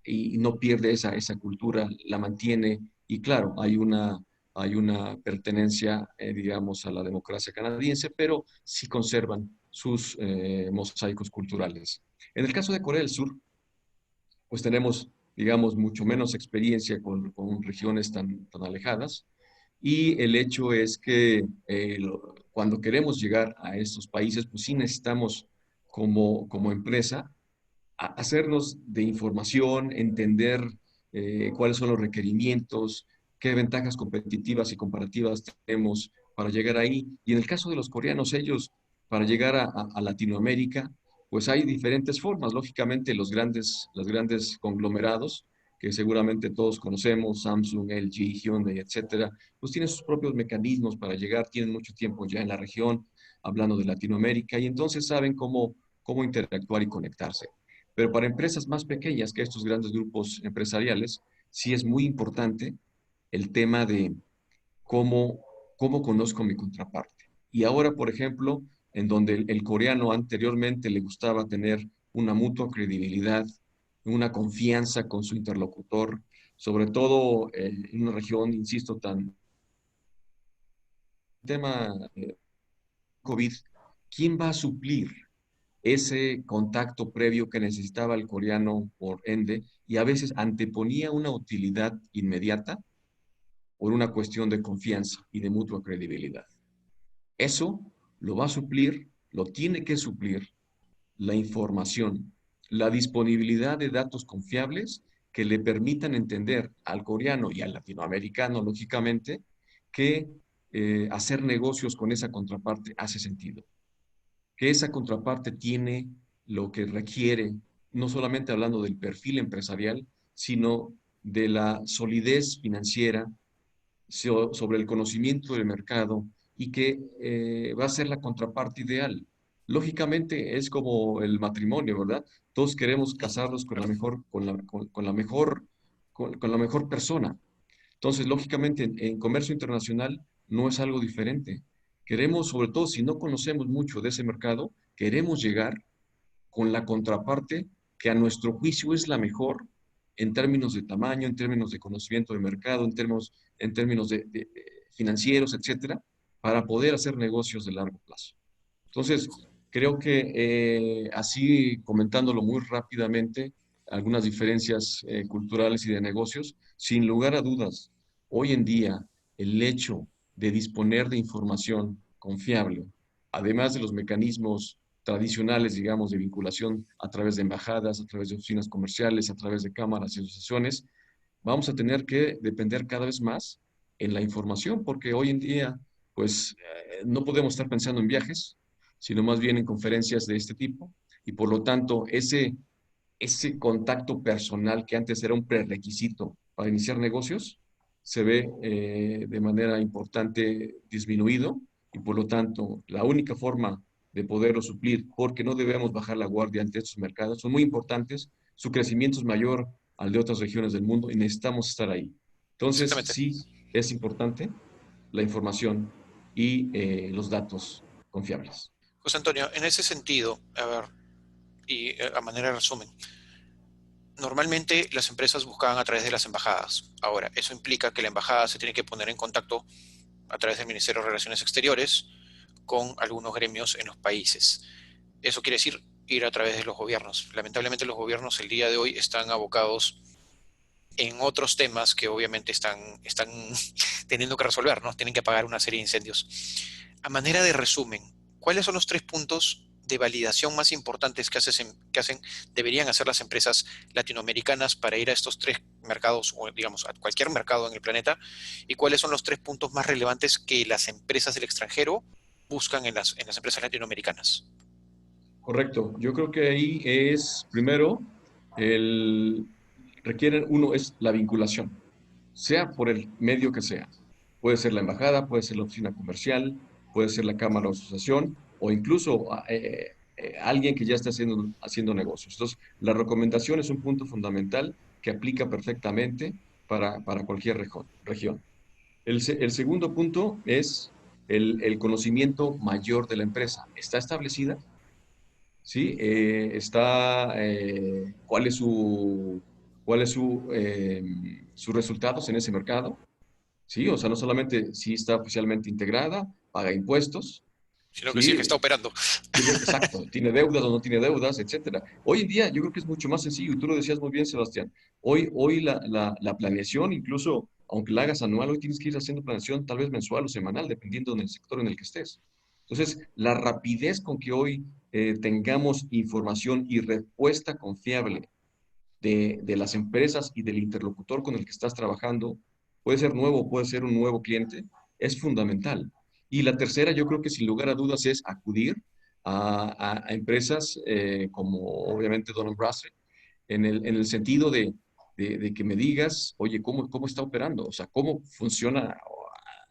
y no pierde esa cultura, la mantiene, y claro, hay una pertenencia, digamos, a la democracia canadiense, pero sí conservan sus mosaicos culturales. En el caso de Corea del Sur, pues tenemos, digamos, mucho menos experiencia con regiones tan alejadas. Y el hecho es que cuando queremos llegar a estos países, pues sí necesitamos como empresa hacernos de información, entender cuáles son los requerimientos, qué ventajas competitivas y comparativas tenemos para llegar ahí. Y en el caso de los coreanos, ellos, para llegar a Latinoamérica, pues hay diferentes formas. Lógicamente, los grandes conglomerados, que seguramente todos conocemos, Samsung, LG, Hyundai, etcétera, pues tienen sus propios mecanismos para llegar, tienen mucho tiempo ya en la región, hablando de Latinoamérica, y entonces saben cómo interactuar y conectarse. Pero para empresas más pequeñas que estos grandes grupos empresariales, sí es muy importante el tema de cómo, cómo conozco mi contraparte. Y ahora, por ejemplo, en donde el coreano anteriormente le gustaba tener una mutua credibilidad, una confianza con su interlocutor, sobre todo en una región, insisto, tan tema COVID, ¿quién va a suplir ese contacto previo que necesitaba el coreano por ende y a veces anteponía una utilidad inmediata por una cuestión de confianza y de mutua credibilidad? Eso lo va a suplir, lo tiene que suplir la información, la disponibilidad de datos confiables que le permitan entender al coreano y al latinoamericano, lógicamente, que hacer negocios con esa contraparte hace sentido, que esa contraparte tiene lo que requiere, no solamente hablando del perfil empresarial, sino de la solidez financiera, sobre el conocimiento del mercado y que va a ser la contraparte ideal. Lógicamente es como el matrimonio, ¿verdad? Todos queremos casarnos con la mejor, con la mejor, con la mejor persona. Entonces, lógicamente, en comercio internacional no es algo diferente. Queremos, sobre todo si no conocemos mucho de ese mercado, queremos llegar con la contraparte que a nuestro juicio es la mejor en términos de tamaño, en términos de conocimiento de mercado, en términos de financieros, etcétera, para poder hacer negocios de largo plazo. Entonces, creo que así comentándolo muy rápidamente, algunas diferencias culturales y de negocios, sin lugar a dudas, hoy en día el hecho de disponer de información confiable, además de los mecanismos tradicionales, digamos, de vinculación a través de embajadas, a través de oficinas comerciales, a través de cámaras y asociaciones, vamos a tener que depender cada vez más en la información, porque hoy en día, pues, no podemos estar pensando en viajes, sino más bien en conferencias de este tipo, y por lo tanto, ese contacto personal que antes era un prerequisito para iniciar negocios, se ve de manera importante disminuido, y por lo tanto, la única forma de poderlo suplir, porque no debemos bajar la guardia ante estos mercados, son muy importantes, su crecimiento es mayor al de otras regiones del mundo y necesitamos estar ahí. Entonces, Exactamente. sí, es importante la información y los datos confiables. José Antonio, en ese sentido, a ver, y a manera de resumen, normalmente las empresas buscaban a través de las embajadas. Ahora, eso implica que la embajada se tiene que poner en contacto a través del Ministerio de Relaciones Exteriores con algunos gremios en los países. Eso quiere decir ir a través de los gobiernos. Lamentablemente los gobiernos el día de hoy están abocados en otros temas que obviamente están teniendo que resolver, ¿no? Tienen que apagar una serie de incendios. A manera de resumen, ¿cuáles son los 3 puntos de validación más importantes deberían hacer las empresas latinoamericanas para ir a estos 3 mercados, o digamos, a cualquier mercado en el planeta? ¿Y cuáles son los 3 puntos más relevantes que las empresas del extranjero buscan en las empresas latinoamericanas? Correcto. Yo creo que ahí es, primero, el, requieren, uno es la vinculación, sea por el medio que sea. Puede ser la embajada, puede ser la oficina comercial, puede ser la cámara o asociación, o incluso alguien que ya está haciendo negocios. Entonces, la recomendación es un punto fundamental que aplica perfectamente para cualquier región. El segundo punto es el conocimiento mayor de la empresa. ¿Está establecida? ¿Sí? ¿Cuál es sus resultados en ese mercado? ¿Sí? O sea, no solamente si está oficialmente integrada, paga impuestos, Sino que sí es que está ¿sí? operando. Exacto, tiene deudas o no tiene deudas, etcétera. Hoy en día yo creo que es mucho más sencillo, y tú lo decías muy bien, Sebastián. Hoy la planeación, incluso aunque la hagas anual, hoy tienes que ir haciendo planeación tal vez mensual o semanal, dependiendo del sector en el que estés. Entonces, la rapidez con que hoy tengamos información y respuesta confiable de las empresas y del interlocutor con el que estás trabajando, puede ser nuevo, puede ser un nuevo cliente, es fundamental. Y la tercera, yo creo que sin lugar a dudas es acudir a empresas como obviamente Dun & Bradstreet, en el sentido de que me digas, oye, ¿cómo está operando? O sea, ¿cómo funciona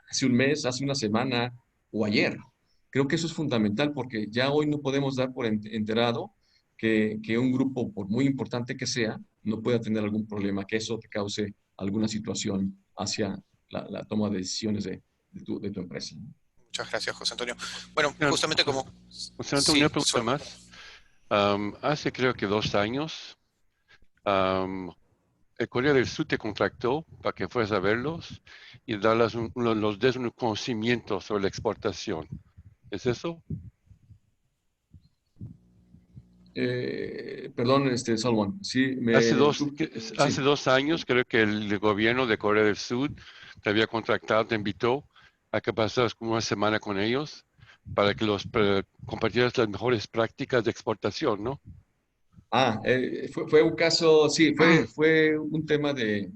hace un mes, hace una semana o ayer? Creo que eso es fundamental porque ya hoy no podemos dar por enterado que un grupo, por muy importante que sea, no pueda tener algún problema, que eso te cause alguna situación hacia la toma de decisiones de tu empresa. Muchas gracias, José Antonio. Bueno, Mira, justamente como... José Antonio, Sí, una pregunta más. Hace creo que 2 años, am, el Corea del Sur te contactó para que fueras a verlos y darles los des un conocimiento sobre la exportación. ¿Es eso? Perdón, Salomón, sí, Hace sí. 2 años creo que el gobierno de Corea del Sur te había contactado, te invitó a que pasaras como una semana con ellos para que compartieras las mejores prácticas de exportación, ¿no? Fue un caso, sí, fue un tema de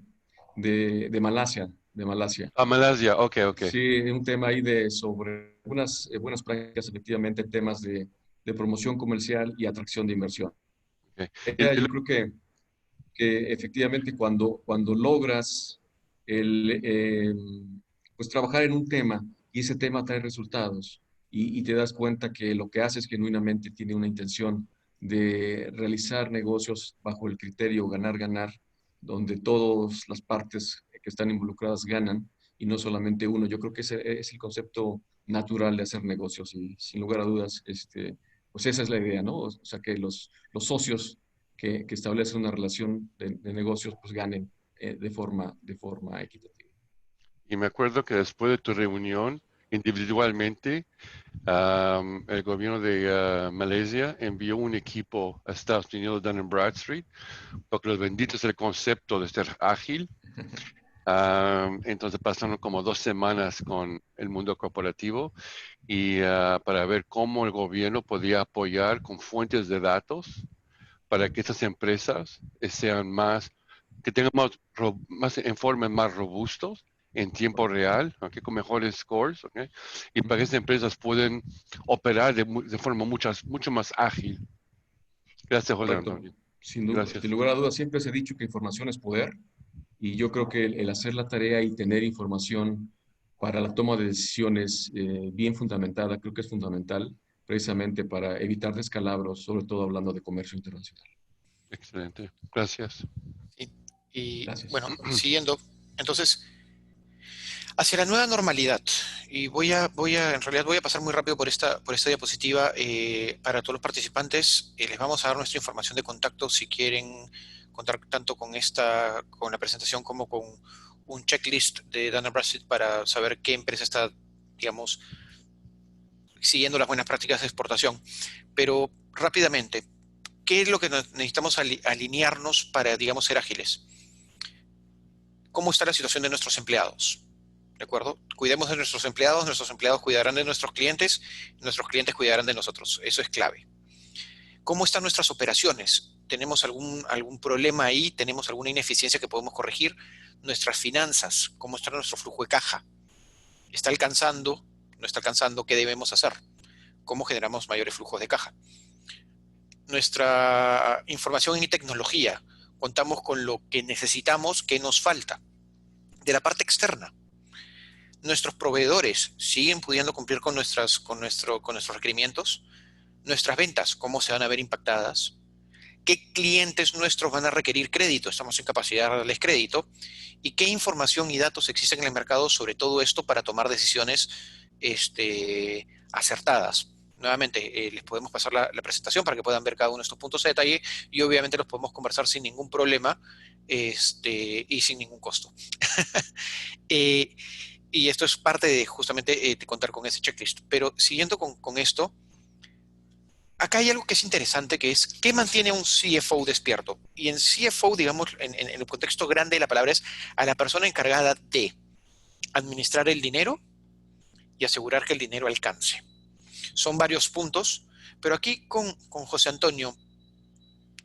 Malasia, de Malasia. A Malasia, ok, ok. Sí, un tema ahí sobre unas buenas prácticas, efectivamente, en temas de promoción comercial y atracción de inversión. Ok. Y- y Yo creo que efectivamente cuando logras el, pues trabajar en un tema y ese tema trae resultados y te das cuenta que lo que haces genuinamente tiene una intención de realizar negocios bajo el criterio ganar, ganar, donde todas las partes que están involucradas ganan y no solamente uno. Yo creo que ese es el concepto natural de hacer negocios y sin lugar a dudas, pues esa es la idea, ¿no? O sea, que los socios que establecen una relación de negocios, pues ganen de forma equitativa. Y me acuerdo que después de tu reunión, individualmente, el gobierno de Malasia envió un equipo a Estados Unidos, Dun & Bradstreet, porque los benditos el concepto de ser ágil. Entonces pasaron como 2 semanas con el mundo corporativo y para ver cómo el gobierno podía apoyar con fuentes de datos para que estas empresas sean que tengan más informes más robustos en tiempo real, ¿ok? Con mejores scores, ¿ok? Y para que estas empresas puedan operar de forma mucho más ágil. Gracias, José Correcto. Antonio. Sin Gracias. lugar a dudas, siempre se ha dicho que información es poder y yo creo que el hacer la tarea y tener información para la toma de decisiones bien fundamentada, creo que es fundamental precisamente para evitar descalabros, sobre todo hablando de comercio internacional. Excelente. Gracias. y, y, Gracias. bueno, siguiendo, entonces, hacia la nueva normalidad, y en realidad voy a pasar muy rápido por esta diapositiva para todos los participantes. Les vamos a dar nuestra información de contacto si quieren contar tanto con la presentación como con un checklist de Dun & Bradstreet para saber qué empresa está, digamos, siguiendo las buenas prácticas de exportación. Pero rápidamente, ¿qué es lo que necesitamos alinearnos para, digamos, ser ágiles? ¿Cómo está la situación de nuestros empleados? ¿De acuerdo? Cuidemos de nuestros empleados cuidarán de nuestros clientes cuidarán de nosotros. Eso es clave. ¿Cómo están nuestras operaciones? ¿Tenemos algún problema ahí? ¿Tenemos alguna ineficiencia que podemos corregir? Nuestras finanzas, ¿cómo está nuestro flujo de caja? ¿Está alcanzando? ¿No está alcanzando? ¿Qué debemos hacer? ¿Cómo generamos mayores flujos de caja? Nuestra información y tecnología. Contamos con lo que necesitamos, ¿qué nos falta? De la parte externa, nuestros proveedores siguen pudiendo cumplir con nuestros requerimientos, nuestras ventas, cómo se van a ver impactadas, qué clientes nuestros van a requerir crédito, estamos en capacidad de darles crédito, y qué información y datos existen en el mercado sobre todo esto para tomar decisiones acertadas. Nuevamente, les podemos pasar la presentación para que puedan ver cada uno de estos puntos de detalle y obviamente los podemos conversar sin ningún problema y sin ningún costo. Y esto es parte de justamente de contar con ese checklist. Pero siguiendo con esto, acá hay algo que es interesante, que es ¿qué mantiene a un CFO despierto? Y en CFO, digamos, en el contexto grande de la palabra, es a la persona encargada de administrar el dinero y asegurar que el dinero alcance. Son varios puntos, pero aquí con José Antonio,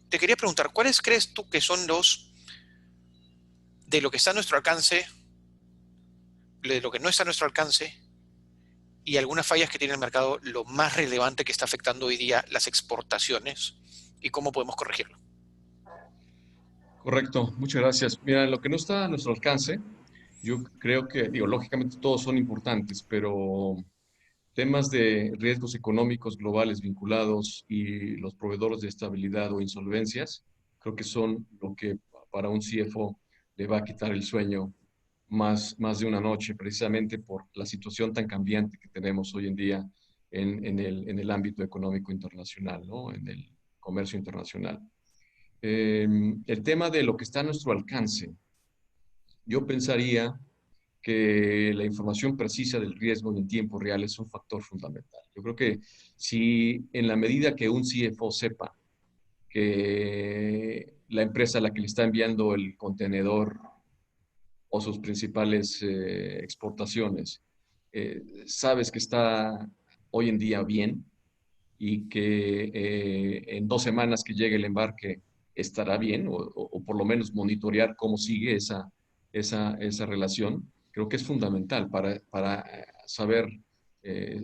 te quería preguntar, ¿cuáles crees tú que son de lo que está a nuestro alcance, de lo que no está a nuestro alcance, y algunas fallas que tiene el mercado, lo más relevante que está afectando hoy día las exportaciones y cómo podemos corregirlo? Correcto, muchas gracias. Mira, lo que no está a nuestro alcance, yo creo que, digo, lógicamente todos son importantes, pero temas de riesgos económicos globales vinculados y los proveedores de estabilidad o insolvencias, creo que son lo que para un CFO le va a quitar el sueño más de una noche, precisamente por la situación tan cambiante que tenemos hoy en día en el ámbito económico internacional, ¿no? En el comercio internacional. El tema de lo que está a nuestro alcance, yo pensaría que la información precisa del riesgo en tiempo real es un factor fundamental. Yo creo que si en la medida que un CFO sepa que la empresa a la que le está enviando el contenedor o sus principales exportaciones, sabes que está hoy en día bien y que en 2 semanas que llegue el embarque estará bien o por lo menos monitorear cómo sigue esa relación, creo que es fundamental para saber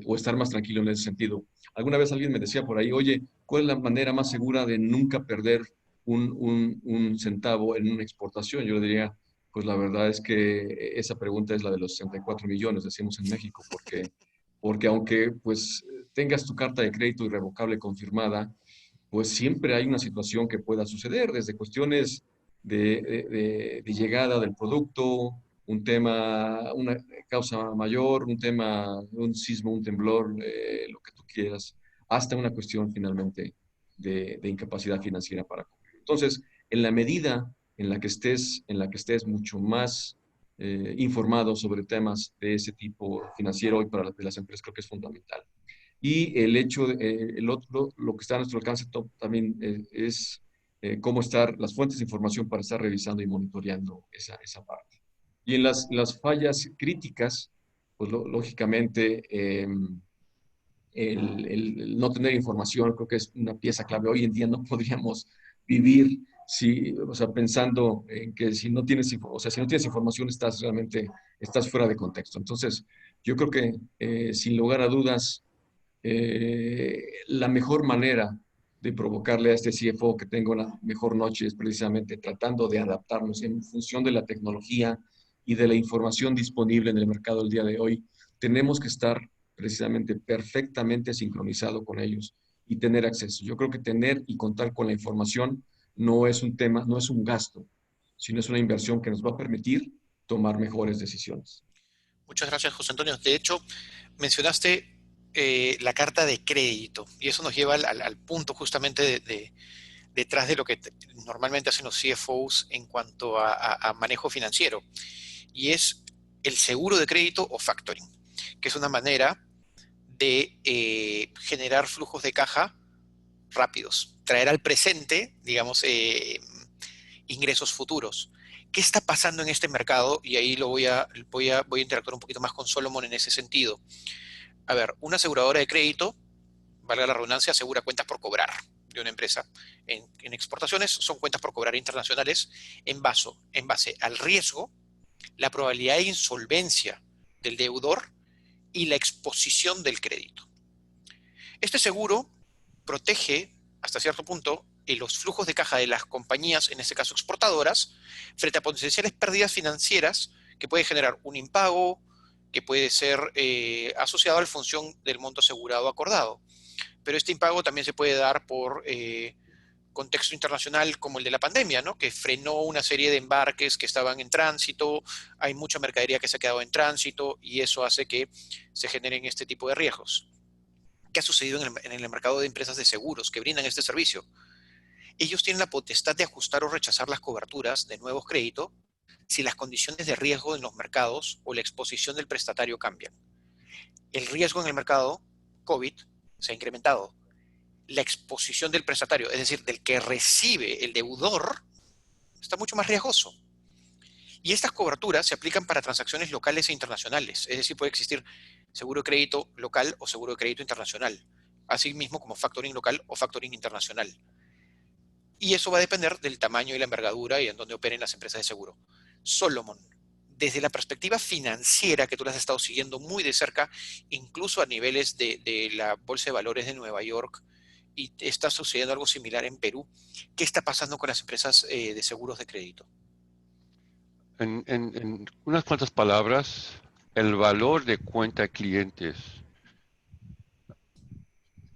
o estar más tranquilo en ese sentido. Alguna vez alguien me decía por ahí, oye, ¿cuál es la manera más segura de nunca perder un centavo en una exportación? Yo le diría, pues la verdad es que esa pregunta es la de los 64 millones, decimos en México, porque aunque pues tengas tu carta de crédito irrevocable confirmada, pues siempre hay una situación que pueda suceder, desde cuestiones de llegada del producto, un tema, una causa mayor, un tema, un sismo, un temblor, lo que tú quieras, hasta una cuestión finalmente de incapacidad financiera para cumplir. Entonces, en la medida en la que estés mucho más informado sobre temas de ese tipo financiero hoy para las empresas, creo que es fundamental. Y el hecho, el otro, lo que está a nuestro alcance también es cómo estar, las fuentes de información para estar revisando y monitoreando esa parte. Y en las fallas críticas, pues lógicamente el no tener información creo que es una pieza clave. Hoy en día no podríamos vivir o sea, pensando en que si no tienes, o sea, si no tienes información estás fuera de contexto. Entonces, yo creo que sin lugar a dudas, la mejor manera de provocarle a este CFO que tenga una mejor noche es precisamente tratando de adaptarnos en función de la tecnología y de la información disponible en el mercado el día de hoy. Tenemos que estar precisamente perfectamente sincronizado con ellos y tener acceso. Yo creo que tener y contar con la información no es un tema, no es un gasto, sino es una inversión que nos va a permitir tomar mejores decisiones. Muchas gracias, José Antonio. De hecho, mencionaste la carta de crédito y eso nos lleva al punto justamente detrás de lo que normalmente hacen los CFOs en cuanto a manejo financiero, y es el seguro de crédito o factoring, que es una manera de generar flujos de caja rápidos, traer al presente, digamos, ingresos futuros. ¿Qué está pasando en este mercado? Y ahí voy a interactuar un poquito más con Solomon en ese sentido. A ver, una aseguradora de crédito, valga la redundancia, asegura cuentas por cobrar de una empresa. En exportaciones son cuentas por cobrar internacionales en base al riesgo, la probabilidad de insolvencia del deudor y la exposición del crédito. Este seguro protege hasta cierto punto los flujos de caja de las compañías, en este caso exportadoras, frente a potenciales pérdidas financieras que puede generar un impago, que puede ser asociado a la función del monto asegurado acordado. Pero este impago también se puede dar por contexto internacional como el de la pandemia, ¿no? Que frenó una serie de embarques que estaban en tránsito, hay mucha mercadería que se ha quedado en tránsito y eso hace que se generen este tipo de riesgos. ¿Qué ha sucedido en el mercado de empresas de seguros que brindan este servicio? Ellos tienen la potestad de ajustar o rechazar las coberturas de nuevos créditos si las condiciones de riesgo en los mercados o la exposición del prestatario cambian. El riesgo en el mercado COVID se ha incrementado. La exposición del prestatario, es decir, del que recibe el deudor, está mucho más riesgoso. Y estas coberturas se aplican para transacciones locales e internacionales. Es decir, puede existir seguro de crédito local o seguro de crédito internacional, así mismo como factoring local o factoring internacional. Y eso va a depender del tamaño y la envergadura y en dónde operen las empresas de seguro. Solomon, desde la perspectiva financiera que tú las has estado siguiendo muy de cerca, incluso a niveles de la Bolsa de Valores de Nueva York, y está sucediendo algo similar en Perú, ¿qué está pasando con las empresas de seguros de crédito? En unas cuantas palabras, el valor de cuenta de clientes.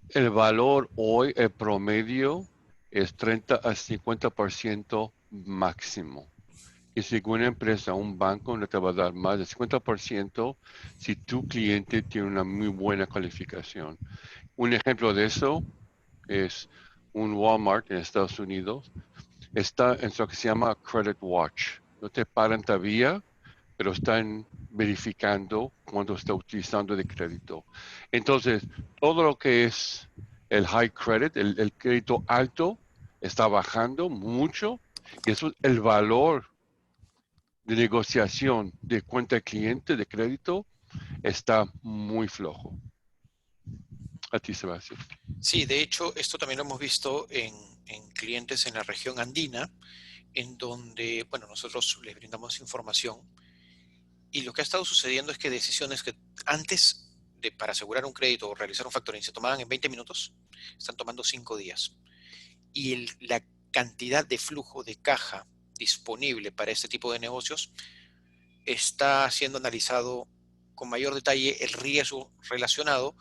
El valor hoy, el promedio, es 30 a 50% máximo. Y si una empresa, un banco, no te va a dar más del 50% si tu cliente tiene una muy buena calificación. Un ejemplo de eso es un Walmart en Estados Unidos. Está en lo que se llama Credit Watch. No te paran todavía, pero están verificando cuando está utilizando de crédito. Entonces, todo lo que es el high credit, el crédito alto, está bajando mucho y eso es el valor de negociación de cuenta de cliente de crédito está muy flojo. A ti, Sebastián. Sí, de hecho, esto también lo hemos visto en clientes en la región andina, en donde, bueno, nosotros les brindamos información y lo que ha estado sucediendo es que decisiones que antes para asegurar un crédito o realizar un factoring se tomaban en 20 minutos, están tomando 5 días. Y la cantidad de flujo de caja disponible para este tipo de negocios está siendo analizado con mayor detalle el riesgo relacionado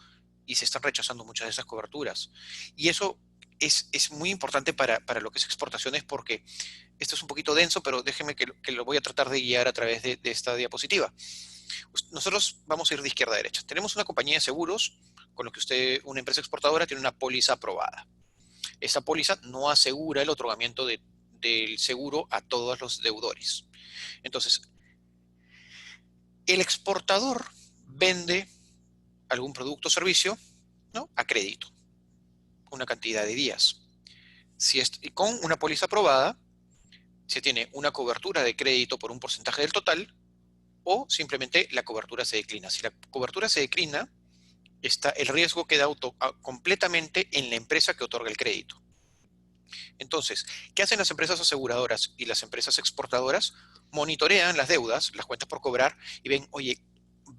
y se están rechazando muchas de esas coberturas. Y eso es muy importante para lo que es exportaciones porque esto es un poquito denso, pero déjeme que lo voy a tratar de guiar a través de esta diapositiva. Nosotros vamos a ir de izquierda a derecha. Tenemos una compañía de seguros con lo que usted, una empresa exportadora, tiene una póliza aprobada. Esa póliza no asegura el otorgamiento del seguro a todos los deudores. Entonces, el exportador vende algún producto o servicio, ¿no?, a crédito, una cantidad de días. Y con una póliza aprobada, se tiene una cobertura de crédito por un porcentaje del total o simplemente la cobertura se declina. Si la cobertura se declina, el riesgo queda completamente en la empresa que otorga el crédito. Entonces, ¿qué hacen las empresas aseguradoras y las empresas exportadoras? Monitorean las deudas, las cuentas por cobrar y ven, oye,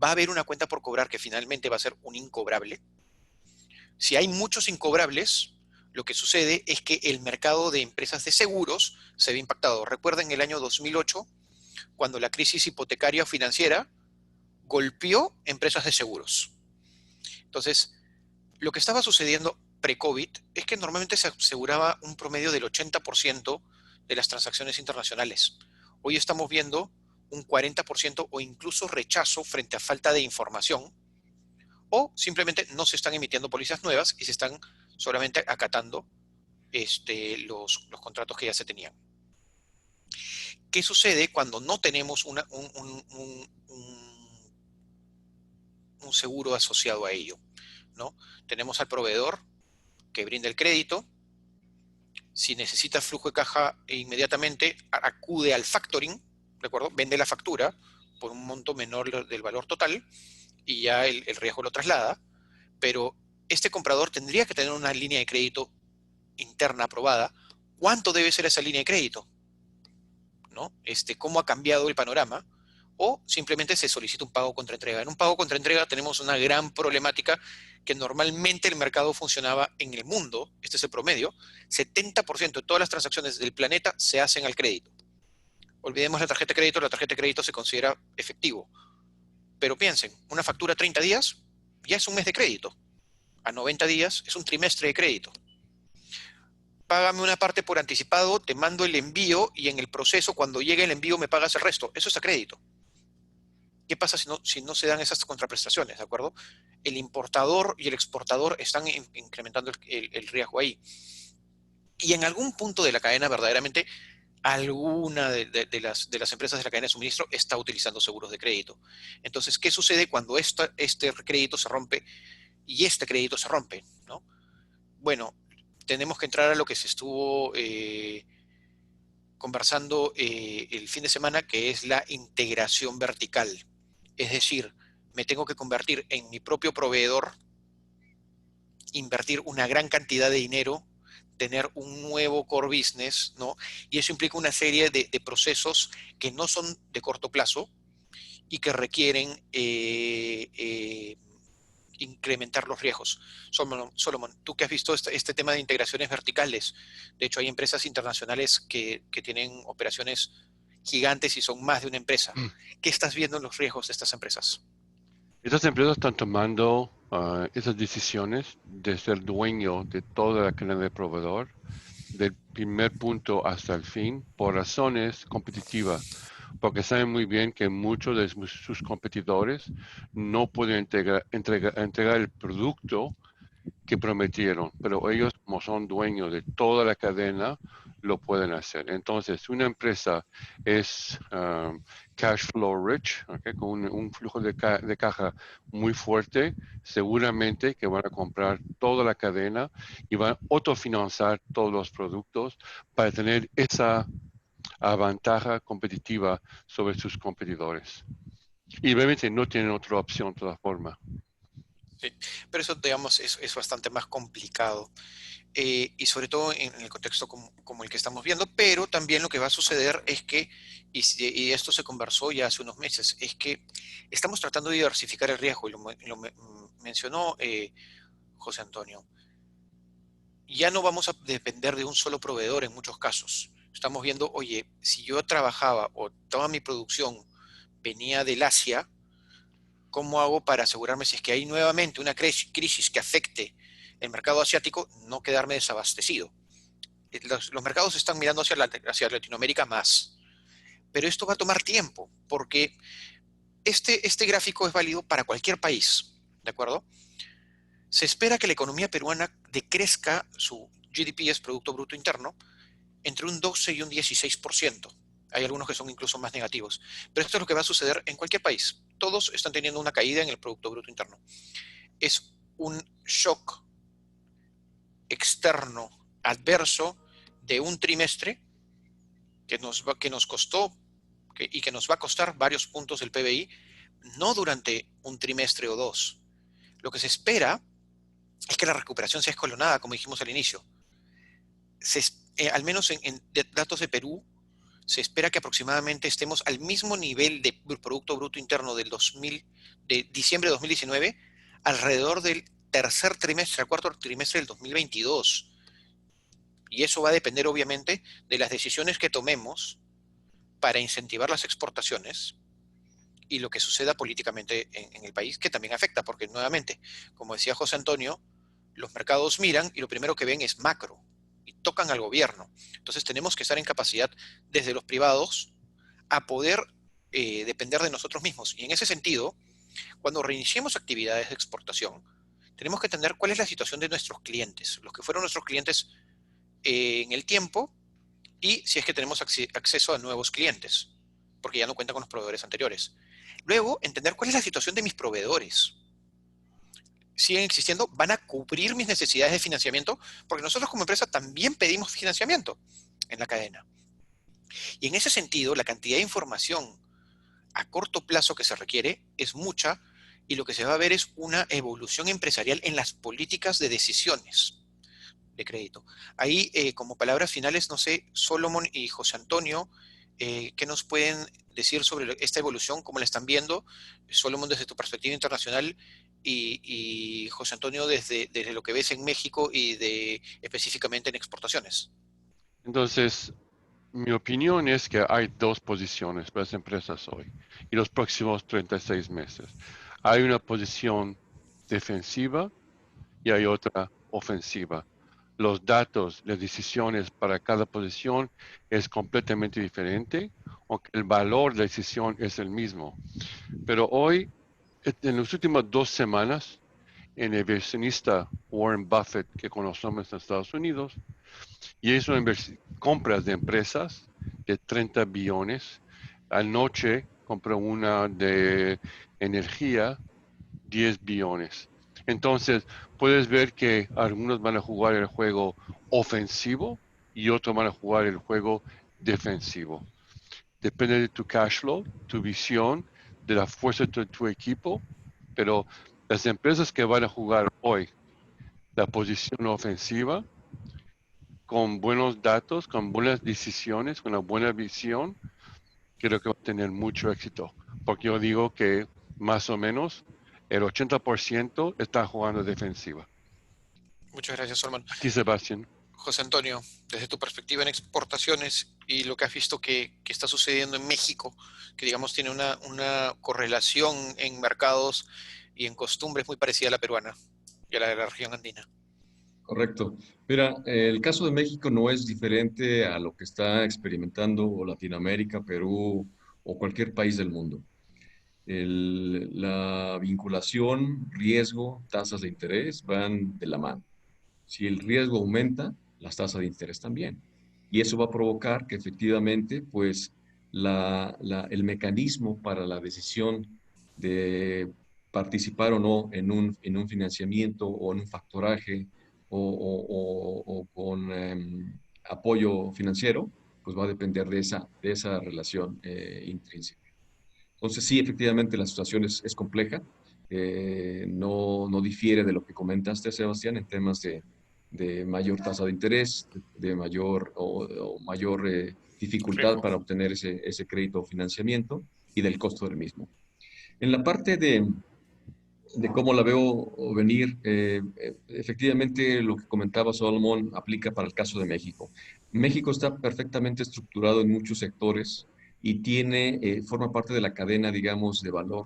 va a haber una cuenta por cobrar que finalmente va a ser un incobrable. Si hay muchos incobrables, lo que sucede es que el mercado de empresas de seguros se ve impactado. Recuerden el año 2008, cuando la crisis hipotecaria financiera golpeó empresas de seguros. Entonces, lo que estaba sucediendo pre-COVID es que normalmente se aseguraba un promedio del 80% de las transacciones internacionales. Hoy estamos viendo un 40% o incluso rechazo frente a falta de información, o simplemente no se están emitiendo pólizas nuevas y se están solamente acatando los contratos que ya se tenían. ¿Qué sucede cuando no tenemos un seguro asociado a ello, ¿no? Tenemos al proveedor que brinda el crédito. Si necesita flujo de caja inmediatamente, acude al factoring, ¿de acuerdo? Vende la factura por un monto menor del valor total y ya el riesgo lo traslada, pero este comprador tendría que tener una línea de crédito interna aprobada. ¿Cuánto debe ser esa línea de crédito? ¿No? ¿Cómo ha cambiado el panorama? O simplemente se solicita un pago contra entrega. En un pago contra entrega tenemos una gran problemática que normalmente el mercado funcionaba en el mundo, este es el promedio, 70% de todas las transacciones del planeta se hacen al crédito. Olvidemos la tarjeta de crédito se considera efectivo. Pero piensen, una factura a 30 días ya es un mes de crédito. A 90 días es un trimestre de crédito. págame una parte por anticipado, te mando el envío y en el proceso, cuando llegue el envío, me pagas el resto. Eso es a crédito. ¿Qué pasa si no se dan esas contraprestaciones, ¿de acuerdo? El importador y el exportador están incrementando el riesgo ahí. Y en algún punto de la cadena, verdaderamente, alguna de las empresas de la cadena de suministro está utilizando seguros de crédito. Entonces, ¿qué sucede cuando este crédito se rompe y este crédito se rompe, ¿no? Bueno, tenemos que entrar a lo que se estuvo conversando el fin de semana, que es la integración vertical. Es decir, me tengo que convertir en mi propio proveedor, invertir una gran cantidad de dinero, tener un nuevo core business, ¿no? Y eso implica una serie de procesos que no son de corto plazo y que requieren incrementar los riesgos. Solomon, tú que has visto este tema de integraciones verticales, de hecho hay empresas internacionales que tienen operaciones gigantes y son más de una empresa. ¿Qué estás viendo en los riesgos de estas empresas? Estas empresas están tomando esas decisiones de ser dueño de toda la cadena de proveedor, del primer punto hasta el fin, por razones competitivas, porque saben muy bien que muchos de sus competidores no pueden entregar el producto que prometieron, pero ellos, como son dueños de toda la cadena, lo pueden hacer. Entonces, una empresa es cash flow rich, ¿okay? Con un flujo de caja muy fuerte, seguramente que van a comprar toda la cadena y van a autofinanciar todos los productos para tener esa ventaja competitiva sobre sus competidores. Y obviamente no tienen otra opción de todas formas. Sí, pero eso, digamos, es bastante más complicado. Y sobre todo en el contexto como el que estamos viendo, pero también lo que va a suceder es que, y esto se conversó ya hace unos meses, es que estamos tratando de diversificar el riesgo, y lo mencionó José Antonio. Ya no vamos a depender de un solo proveedor en muchos casos. Estamos viendo, oye, si yo trabajaba o toda mi producción venía del Asia, ¿cómo hago para asegurarme si es que hay nuevamente una crisis que afecte el mercado asiático, no quedarme desabastecido? Los mercados están mirando hacia Latinoamérica más, pero esto va a tomar tiempo, porque este gráfico es válido para cualquier país, ¿de acuerdo? Se espera que la economía peruana decrezca su GDP, es Producto Bruto Interno, entre un 12 y un 16%. Hay algunos que son incluso más negativos. Pero esto es lo que va a suceder en cualquier país. Todos están teniendo una caída en el Producto Bruto Interno. Es un shock externo adverso de un trimestre que nos costó y que nos va a costar varios puntos del PBI, no durante un trimestre o dos. Lo que se espera es que la recuperación sea escalonada, como dijimos al inicio. Al menos en datos de Perú, se espera que aproximadamente estemos al mismo nivel de Producto Bruto Interno de diciembre de 2019, alrededor del tercer trimestre, al cuarto trimestre del 2022. Y eso va a depender, obviamente, de las decisiones que tomemos para incentivar las exportaciones y lo que suceda políticamente en el país, que también afecta, porque nuevamente, como decía José Antonio, los mercados miran y lo primero que ven es macro y tocan al gobierno. Entonces tenemos que estar en capacidad desde los privados a poder depender de nosotros mismos. Y en ese sentido, cuando reiniciemos actividades de exportación, tenemos que entender cuál es la situación de nuestros clientes, los que fueron nuestros clientes en el tiempo, y si es que tenemos acceso a nuevos clientes, porque ya no cuentan con los proveedores anteriores. Luego, entender cuál es la situación de mis proveedores. ¿Siguen existiendo? ¿Van a cubrir mis necesidades de financiamiento? Porque nosotros como empresa también pedimos financiamiento en la cadena. Y en ese sentido, la cantidad de información a corto plazo que se requiere es mucha, y lo que se va a ver es una evolución empresarial en las políticas de decisiones de crédito. Ahí, como palabras finales, no sé, Solomon y José Antonio, ¿qué nos pueden decir sobre esta evolución? ¿Cómo la están viendo? Solomon, desde tu perspectiva internacional, y José Antonio, desde lo que ves en México y específicamente en exportaciones. Entonces, mi opinión es que hay dos posiciones para las empresas hoy y los próximos 36 meses. Hay una posición defensiva y hay otra ofensiva. los datos, las decisiones para cada posición es completamente diferente, aunque el valor de la decisión es el mismo. Pero hoy, en las últimas 2 semanas, el inversionista Warren Buffett, que conocemos en Estados Unidos, hizo compras de empresas de 30 billones. Anoche compró una de energía, 10 billones. Entonces, puedes ver que algunos van a jugar el juego ofensivo y otros van a jugar el juego defensivo. Depende de tu cash flow, tu visión, de la fuerza de tu equipo, pero las empresas que van a jugar hoy la posición ofensiva, con buenos datos, con buenas decisiones, con una buena visión, creo que va a tener mucho éxito. Porque yo digo que más o menos el 80% está jugando defensiva. Muchas gracias, Solomon. A ti, Sebastián. José Antonio, desde tu perspectiva en exportaciones y lo que has visto que está sucediendo en México, que digamos tiene una correlación en mercados y en costumbres muy parecida a la peruana y a la de la región andina. Correcto. Mira, el caso de México no es diferente a lo que está experimentando Latinoamérica, Perú o cualquier país del mundo. La vinculación, riesgo, tasas de interés van de la mano. Si el riesgo aumenta, las tasas de interés también. Y eso va a provocar que efectivamente, pues, el mecanismo para la decisión de participar o no en un financiamiento o en un factoraje o con apoyo financiero, pues va a depender de esa relación intrínseca. Entonces, sí, efectivamente, la situación es compleja. No difiere de lo que comentaste, Sebastián, en temas de mayor tasa de interés, de mayor dificultad Riesgo. para obtener ese crédito o financiamiento y del costo del mismo. En la parte de cómo la veo venir, efectivamente lo que comentaba Solomon aplica para el caso de México. México está perfectamente estructurado en muchos sectores y forma parte de la cadena, digamos, de valor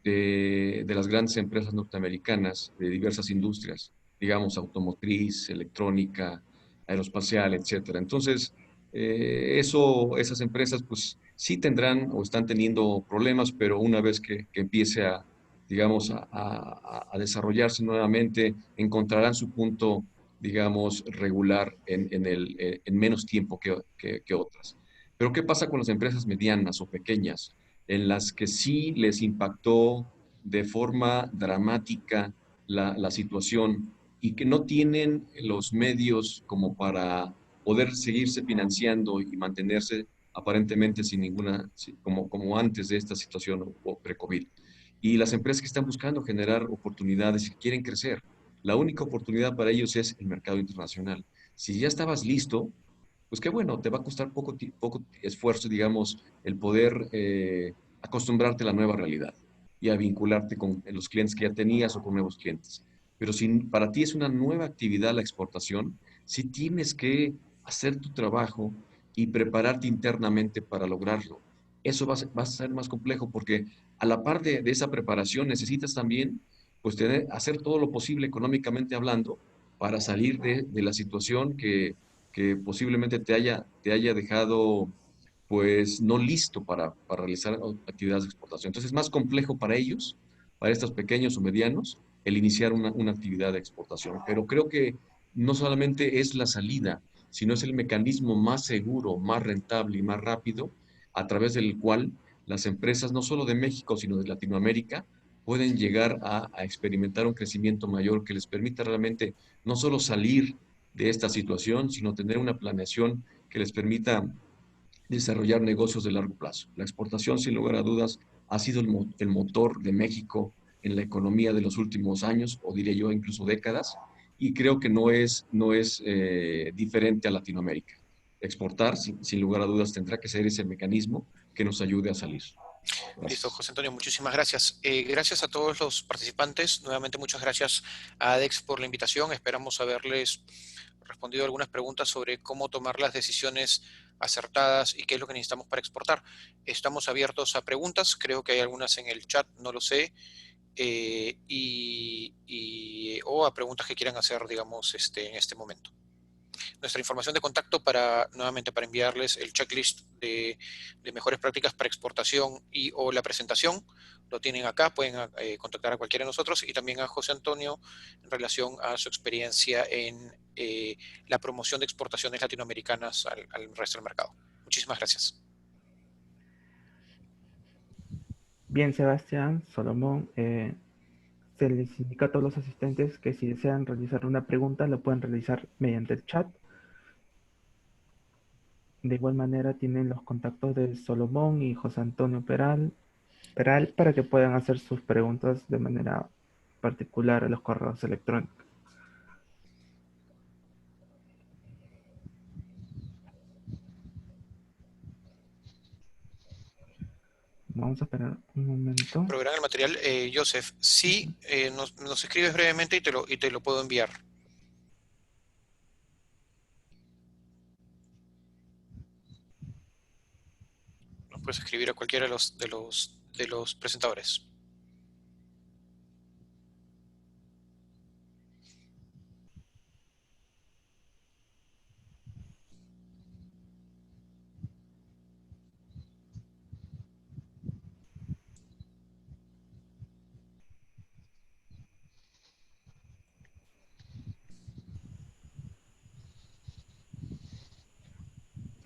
de las grandes empresas norteamericanas de diversas industrias, digamos, automotriz, electrónica, aeroespacial, etcétera. Entonces, esas empresas, pues sí tendrán o están teniendo problemas, pero una vez que empiece digamos, a desarrollarse nuevamente, encontrarán su punto, digamos, regular en menos tiempo que otras. Pero ¿qué pasa con las empresas medianas o pequeñas, en las que sí les impactó de forma dramática la situación y que no tienen los medios como para poder seguirse financiando y mantenerse aparentemente sin ninguna, como antes de esta situación o pre-COVID? Y las empresas que están buscando generar oportunidades y que quieren crecer, la única oportunidad para ellos es el mercado internacional. Si ya estabas listo, pues qué bueno, te va a costar poco esfuerzo, digamos, el poder acostumbrarte a la nueva realidad y a vincularte con los clientes que ya tenías o con nuevos clientes. Pero si para ti es una nueva actividad la exportación, sí tienes que hacer tu trabajo y prepararte internamente para lograrlo. Eso va a ser más complejo porque a la par de esa preparación necesitas también pues hacer todo lo posible económicamente hablando para salir de la situación que posiblemente te haya dejado pues no listo para realizar actividades de exportación. Entonces es más complejo para ellos, para estos pequeños o medianos, el iniciar una actividad de exportación. Pero creo que no solamente es la salida, sino es el mecanismo más seguro, más rentable y más rápido a través del cual las empresas, no solo de México, sino de Latinoamérica, pueden llegar a experimentar un crecimiento mayor que les permita realmente no solo salir de esta situación, sino tener una planeación que les permita desarrollar negocios de largo plazo. La exportación, sin lugar a dudas, ha sido el motor de México en la economía de los últimos años, o diría yo incluso décadas, y creo que no es diferente a Latinoamérica. Exportar, sin lugar a dudas, tendrá que ser ese mecanismo que nos ayude a salir. Gracias. Listo, José Antonio, muchísimas gracias. Gracias a todos los participantes. Nuevamente, muchas gracias a ADEX por la invitación. Esperamos haberles respondido algunas preguntas sobre cómo tomar las decisiones acertadas y qué es lo que necesitamos para exportar. Estamos abiertos a preguntas. Creo que hay algunas en el chat, no lo sé. o a preguntas que quieran hacer, digamos, en este momento. Nuestra información de contacto nuevamente para enviarles el checklist de mejores prácticas para exportación y o la presentación, lo tienen acá, pueden contactar a cualquiera de nosotros y también a José Antonio en relación a su experiencia en la promoción de exportaciones latinoamericanas al resto del mercado. Muchísimas gracias. Bien, Sebastián, Solomón, se les indica a todos los asistentes que si desean realizar una pregunta, lo pueden realizar mediante el chat. De igual manera tienen los contactos de Solomón y José Antonio Peral para que puedan hacer sus preguntas de manera particular a los correos electrónicos. Vamos a esperar un momento. Proveerán el material, Joseph. Sí, nos escribes brevemente y te lo puedo enviar. Nos puedes escribir a cualquiera de los presentadores.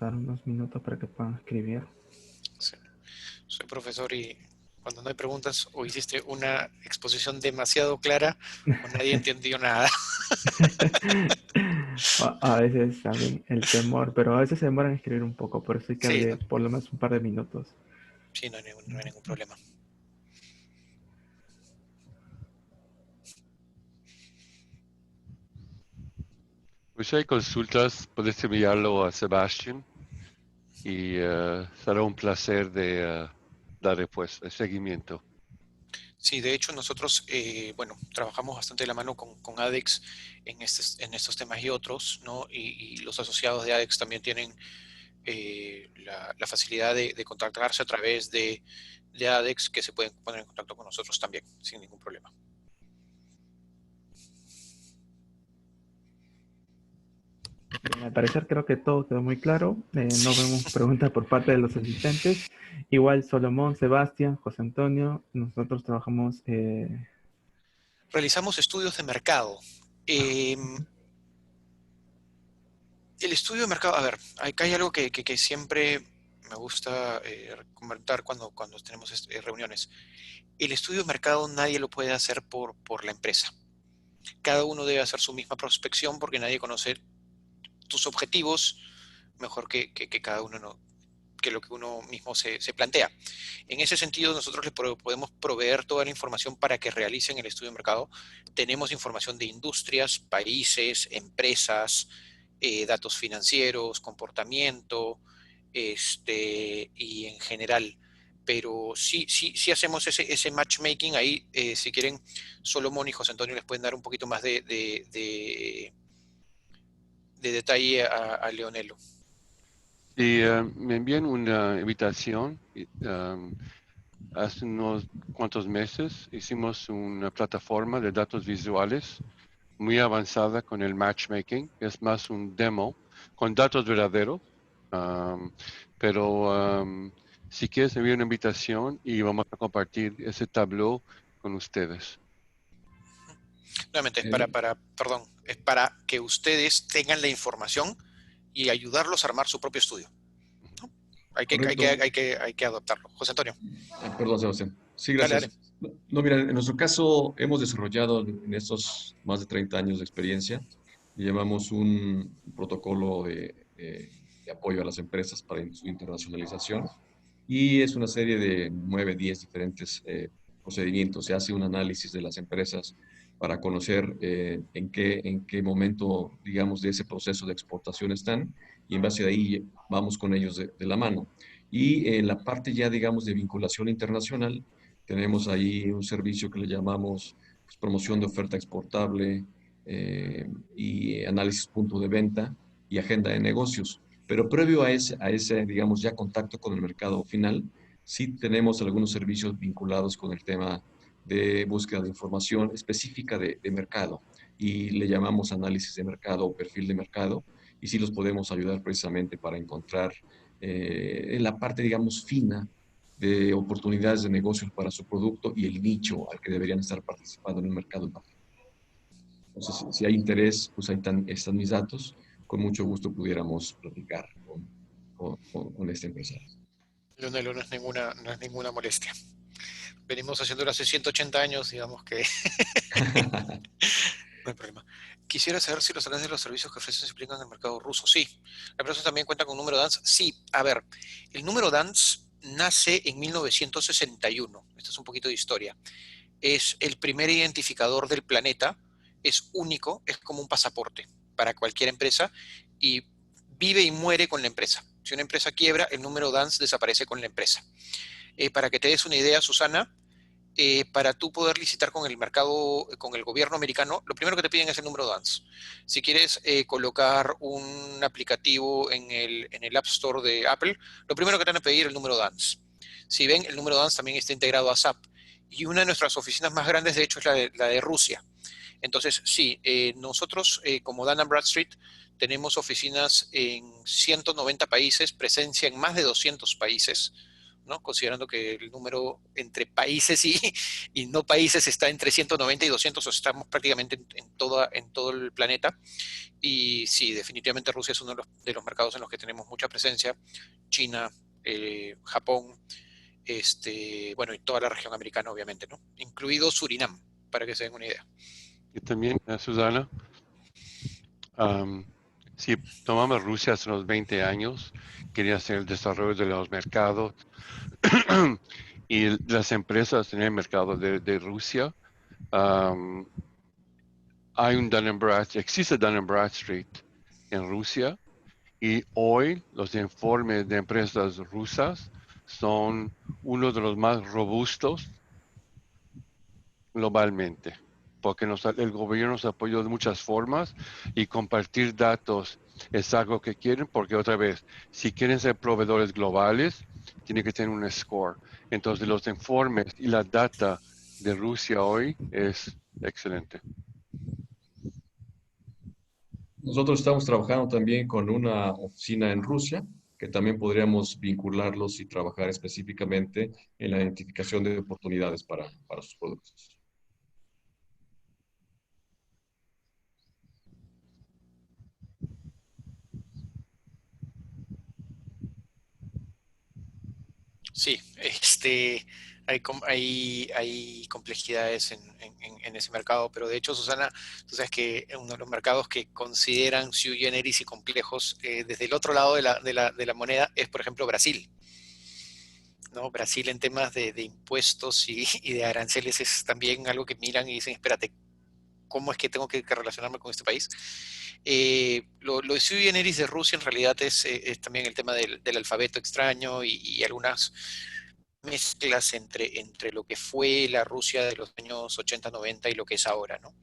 Dar unos minutos para que puedan escribir. Sí. Soy profesor y cuando no hay preguntas o hiciste una exposición demasiado clara o nadie entendió nada. A veces también el temor, pero a veces se demoran en escribir un poco, por eso hay que Sí, darle por lo menos un par de minutos. sí, no hay ningún problema. Pues si hay consultas, puedes enviarlo a Sebastián y será un placer de dar respuesta, seguimiento. Sí, de hecho nosotros, bueno, trabajamos bastante de la mano con ADEX en estos temas y otros, ¿no? Y los asociados de ADEX también tienen la facilidad de contactarse a través de ADEX, que se pueden poner en contacto con nosotros también, sin ningún problema. Bien, al parecer creo que todo quedó muy claro. No vemos preguntas por parte de los asistentes. Igual Solomón, Sebastián, José Antonio, nosotros trabajamos... Realizamos estudios de mercado. El estudio de mercado, a ver, acá hay algo que siempre me gusta comentar cuando tenemos reuniones. El estudio de mercado nadie lo puede hacer por la empresa. Cada uno debe hacer su misma prospección porque nadie conoce tus objetivos mejor que cada uno que lo que uno mismo se plantea. En ese sentido, nosotros les podemos proveer toda la información para que realicen el estudio de mercado. Tenemos información de industrias, países, empresas, datos financieros, comportamiento, y en general. Pero sí hacemos ese matchmaking ahí. Si quieren, Solomón y José Antonio les pueden dar un poquito más de detalle a Leonelo. Y me envían una invitación. Hace unos cuantos meses hicimos una plataforma de datos visuales muy avanzada con el matchmaking. Es más un demo con datos verdaderos. Pero si quieres, envío una invitación y vamos a compartir ese tableau con ustedes. Nuevamente, perdón, es para que ustedes tengan la información y ayudarlos a armar su propio estudio, ¿no? Hay que adoptarlo. José Antonio. Perdón, Sebastián. Sí, Dale, gracias. dale. No, mira, en nuestro caso hemos desarrollado en estos más de 30 años de experiencia, llevamos un protocolo de apoyo a las empresas para su internacionalización y es una serie de 9, 10 diferentes procedimientos. Se hace un análisis de las empresas para conocer en qué momento, digamos, de ese proceso de exportación están y en base a ahí vamos con ellos de la mano. Y en la parte ya, digamos, de vinculación internacional, tenemos ahí un servicio que le llamamos pues, promoción de oferta exportable y análisis punto de venta y agenda de negocios. Pero previo a ese, digamos, ya contacto con el mercado final, sí tenemos algunos servicios vinculados con el tema de búsqueda de información específica de mercado y le llamamos análisis de mercado o perfil de mercado y sí los podemos ayudar precisamente para encontrar en la parte, digamos, fina de oportunidades de negocios para su producto y el nicho al que deberían estar participando en el mercado. Entonces, si hay interés, pues ahí están mis datos. Con mucho gusto pudiéramos platicar con esta empresa. Leonelo, no es ninguna molestia. Venimos haciéndolo hace 180 años, digamos que no hay problema. Quisiera saber si los alcances de los servicios que ofrecen se aplican en el mercado ruso. Sí. ¿La empresa también cuenta con un número DANS? Sí. A ver, el número DANS nace en 1961. Esto es un poquito de historia. Es el primer identificador del planeta, es único, es como un pasaporte para cualquier empresa y vive y muere con la empresa. Si una empresa quiebra, el número DANS desaparece con la empresa. Para que te des una idea, Susana, para tú poder licitar con el mercado, con el gobierno americano, lo primero que te piden es el número DANS. Si quieres colocar un aplicativo en el App Store de Apple, lo primero que te van a pedir es el número DANS. Si ven, el número DANS también está integrado a SAP. Y una de nuestras oficinas más grandes, de hecho, es la de Rusia. Entonces, sí, nosotros como Dun & Bradstreet tenemos oficinas en 190 países, presencia en más de 200 países, ¿no? Considerando que el número entre países y no países está entre 190 y 200, o sea, estamos prácticamente en todo el planeta. Y sí, definitivamente Rusia es uno de los mercados en los que tenemos mucha presencia. China, Japón, bueno, y toda la región americana, obviamente, ¿no? Incluido Surinam, para que se den una idea. Y también, Susana, si tomamos Rusia hace unos 20 años, quería hacer el desarrollo de los mercados y las empresas en el mercado de Rusia. Hay un existe Dun & Bradstreet en Rusia y hoy los informes de empresas rusas son uno de los más robustos globalmente, porque el gobierno nos apoyó de muchas formas y compartir datos es algo que quieren, porque otra vez, si quieren ser proveedores globales, tienen que tener un score. Entonces los informes y la data de Rusia hoy es excelente. Nosotros estamos trabajando también con una oficina en Rusia, que también podríamos vincularlos y trabajar específicamente en la identificación de oportunidades para sus productos. Sí, hay complejidades en ese mercado, pero de hecho, Susana, tú sabes que uno de los mercados que consideran sui generis y complejos desde el otro lado de la moneda es, por ejemplo, Brasil. ¿No? Brasil en temas de impuestos y de aranceles es también algo que miran y dicen, espérate, ¿cómo es que tengo que relacionarme con este país? Lo de sui generis de Rusia en realidad es también el tema del alfabeto extraño y algunas mezclas entre lo que fue la Rusia de los años 80, 90 y lo que es ahora, ¿no?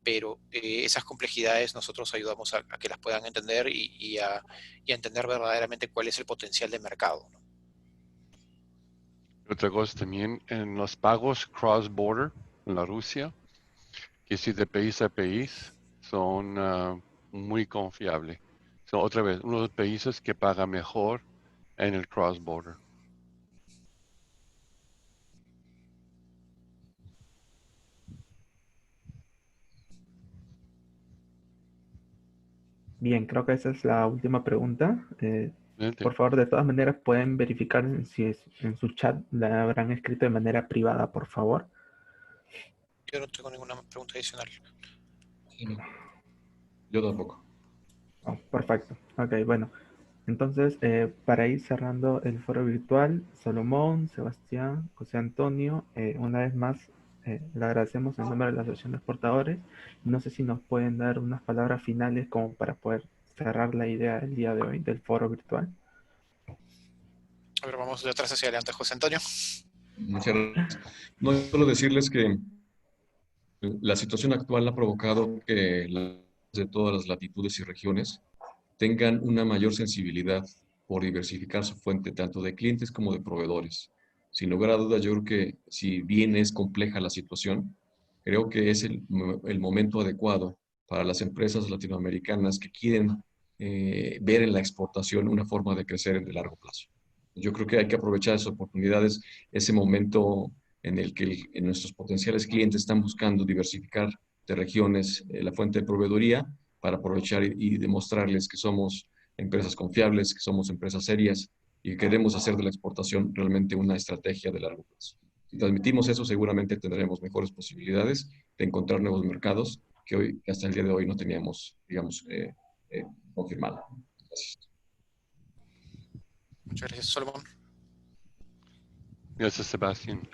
Pero esas complejidades nosotros ayudamos a que las puedan entender y a entender verdaderamente cuál es el potencial de mercado, ¿no? Otra cosa también, en los pagos cross-border en la Rusia, que si de país a país, son muy confiables. Son otra vez uno de los países que paga mejor en el cross-border. Bien, creo que esa es la última pregunta. Excelente. Por favor, de todas maneras, pueden verificar si en su chat la habrán escrito de manera privada, por favor. Yo no tengo ninguna pregunta adicional. Yo tampoco. Oh, perfecto. Ok, bueno. Entonces, para ir cerrando el foro virtual, Salomón, Sebastián, José Antonio, una vez más, le agradecemos en nombre de la Asociación de Exportadores. No sé si nos pueden dar unas palabras finales como para poder cerrar la idea del día de hoy del foro virtual. A ver, vamos de atrás hacia adelante, José Antonio. Muchas gracias. No, solo decirles que la situación actual ha provocado que de todas las latitudes y regiones tengan una mayor sensibilidad por diversificar su fuente tanto de clientes como de proveedores. sin lugar a dudas, yo creo que si bien es compleja la situación, creo que es el momento adecuado para las empresas latinoamericanas que quieren ver en la exportación una forma de crecer en el largo plazo. Yo creo que hay que aprovechar esas oportunidades, ese momento en el que nuestros potenciales clientes están buscando diversificar de regiones la fuente de proveeduría para aprovechar y demostrarles que somos empresas confiables, que somos empresas serias y que queremos hacer de la exportación realmente una estrategia de largo plazo. Si transmitimos eso, seguramente tendremos mejores posibilidades de encontrar nuevos mercados que hoy, que hasta el día de hoy no teníamos, digamos, confirmado. Gracias. Muchas gracias, Solomon. Gracias, Sebastián.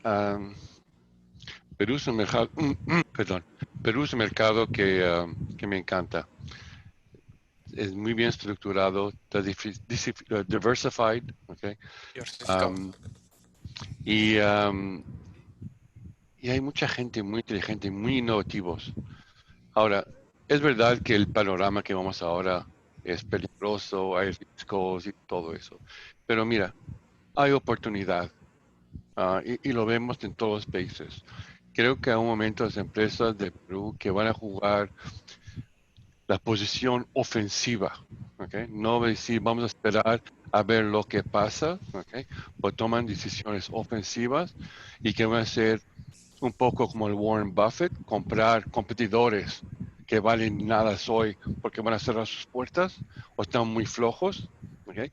Perú es un mercado, perdón, Perú es un mercado que me encanta. Es muy bien estructurado, está diversified, okay? Diversificado. Y hay mucha gente muy inteligente, muy innovativos. Ahora, es verdad que el panorama que vamos ahora es peligroso, hay riesgos y todo eso. Pero mira, hay oportunidad y lo vemos en todos los países. Creo que hay un momento las empresas de Perú que van a jugar la posición ofensiva, ¿okay? No decir vamos a esperar a ver lo que pasa, ¿okay? Pues toman decisiones ofensivas y que van a ser un poco como el Warren Buffett, comprar competidores que valen nada hoy porque van a cerrar sus puertas o están muy flojos, ¿okay?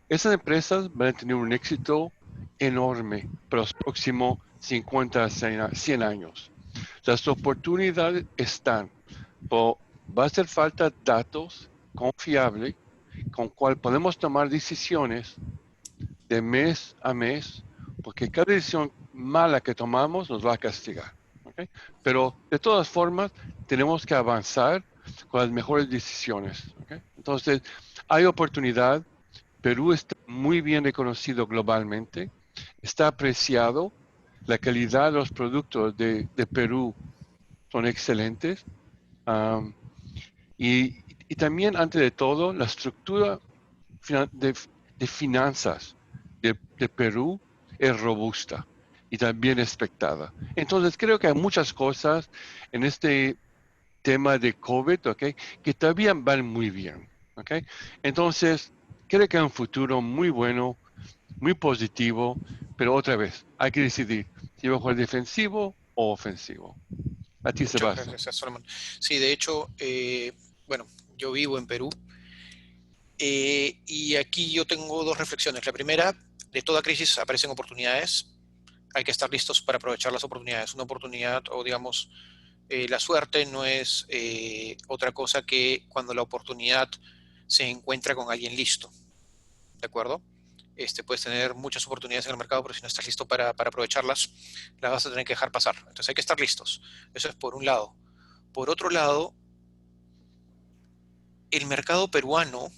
Esas empresas van a tener un éxito enorme para los próximos 50 a 100 años. Las oportunidades están, pero va a hacer falta datos confiables con cual podemos tomar decisiones de mes a mes, porque cada decisión mala que tomamos nos va a castigar. ¿Okay? Pero de todas formas, tenemos que avanzar con las mejores decisiones. ¿Okay? Entonces, hay oportunidad. Perú está muy bien reconocido globalmente, está apreciado, la calidad de los productos de Perú son excelentes. Um, y también, antes de todo, la estructura de, de finanzas de Perú es robusta y también expectada. Entonces, creo que hay muchas cosas en este tema de COVID, ¿okay? Que todavía van muy bien. ¿Okay? Entonces, creo que hay un futuro muy bueno, muy positivo, pero otra vez, hay que decidir si va a jugar defensivo o ofensivo. A ti, Muchas Sebastián. gracias, Solomon. Sí, de hecho, bueno, yo vivo en Perú y aquí yo tengo dos reflexiones. La primera, de toda crisis aparecen oportunidades. Hay que estar listos para aprovechar las oportunidades. Una oportunidad, o digamos, la suerte no es otra cosa que cuando la oportunidad se encuentra con alguien listo, ¿de acuerdo? Puedes tener muchas oportunidades en el mercado, pero si no estás listo para aprovecharlas, las vas a tener que dejar pasar. Entonces hay que estar listos. Eso es por un lado. Por otro lado, el mercado peruano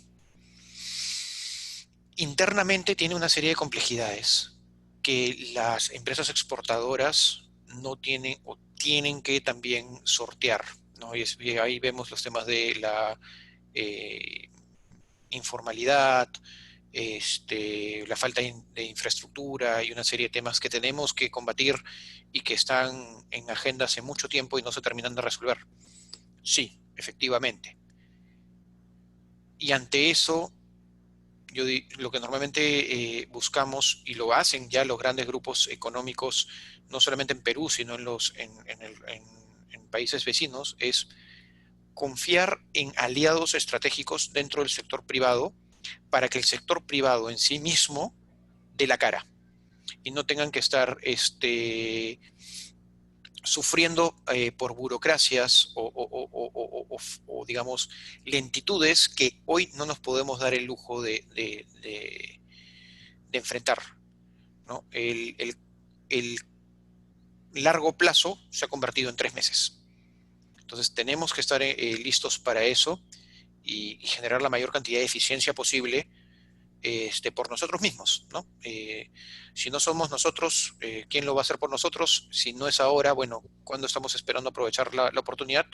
internamente tiene una serie de complejidades que las empresas exportadoras no tienen o tienen que también sortear, ¿no? Y ahí vemos los temas de la informalidad, la falta de infraestructura y una serie de temas que tenemos que combatir y que están en agenda hace mucho tiempo y no se terminan de resolver. Sí, efectivamente. Y ante eso, lo que normalmente buscamos, y lo hacen ya los grandes grupos económicos, no solamente en Perú, sino en países vecinos, es confiar en aliados estratégicos dentro del sector privado para que el sector privado en sí mismo dé la cara y no tengan que estar sufriendo por burocracias o, digamos, lentitudes que hoy no nos podemos dar el lujo de enfrentar, ¿no? El largo plazo se ha convertido en 3 meses. Entonces tenemos que estar listos para eso y generar la mayor cantidad de eficiencia posible por nosotros mismos, ¿no? Si no somos nosotros, ¿quién lo va a hacer por nosotros? Si no es ahora, bueno, ¿cuándo estamos esperando aprovechar la oportunidad?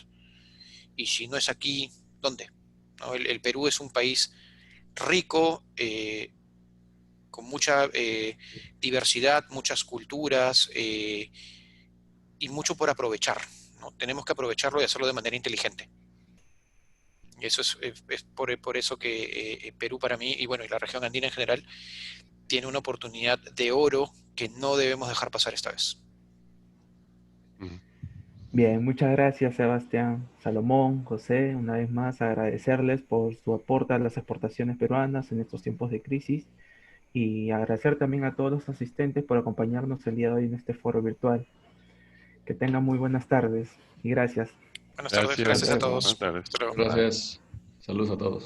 Y si no es aquí, ¿dónde? ¿No? El Perú es un país rico, con mucha diversidad, muchas culturas y mucho por aprovechar, ¿no? Tenemos que aprovecharlo y hacerlo de manera inteligente. Y eso es por eso que Perú para mí, y bueno, y la región andina en general, tiene una oportunidad de oro que no debemos dejar pasar esta vez. Bien, muchas gracias Sebastián, Salomón, José, una vez más agradecerles por su aporte a las exportaciones peruanas en estos tiempos de crisis y agradecer también a todos los asistentes por acompañarnos el día de hoy en este foro virtual. Que tengan muy buenas tardes y gracias. Buenas tardes, Gracias. gracias a Hasta luego. todos. Buenas tardes. Hasta luego. Gracias. Saludos a todos.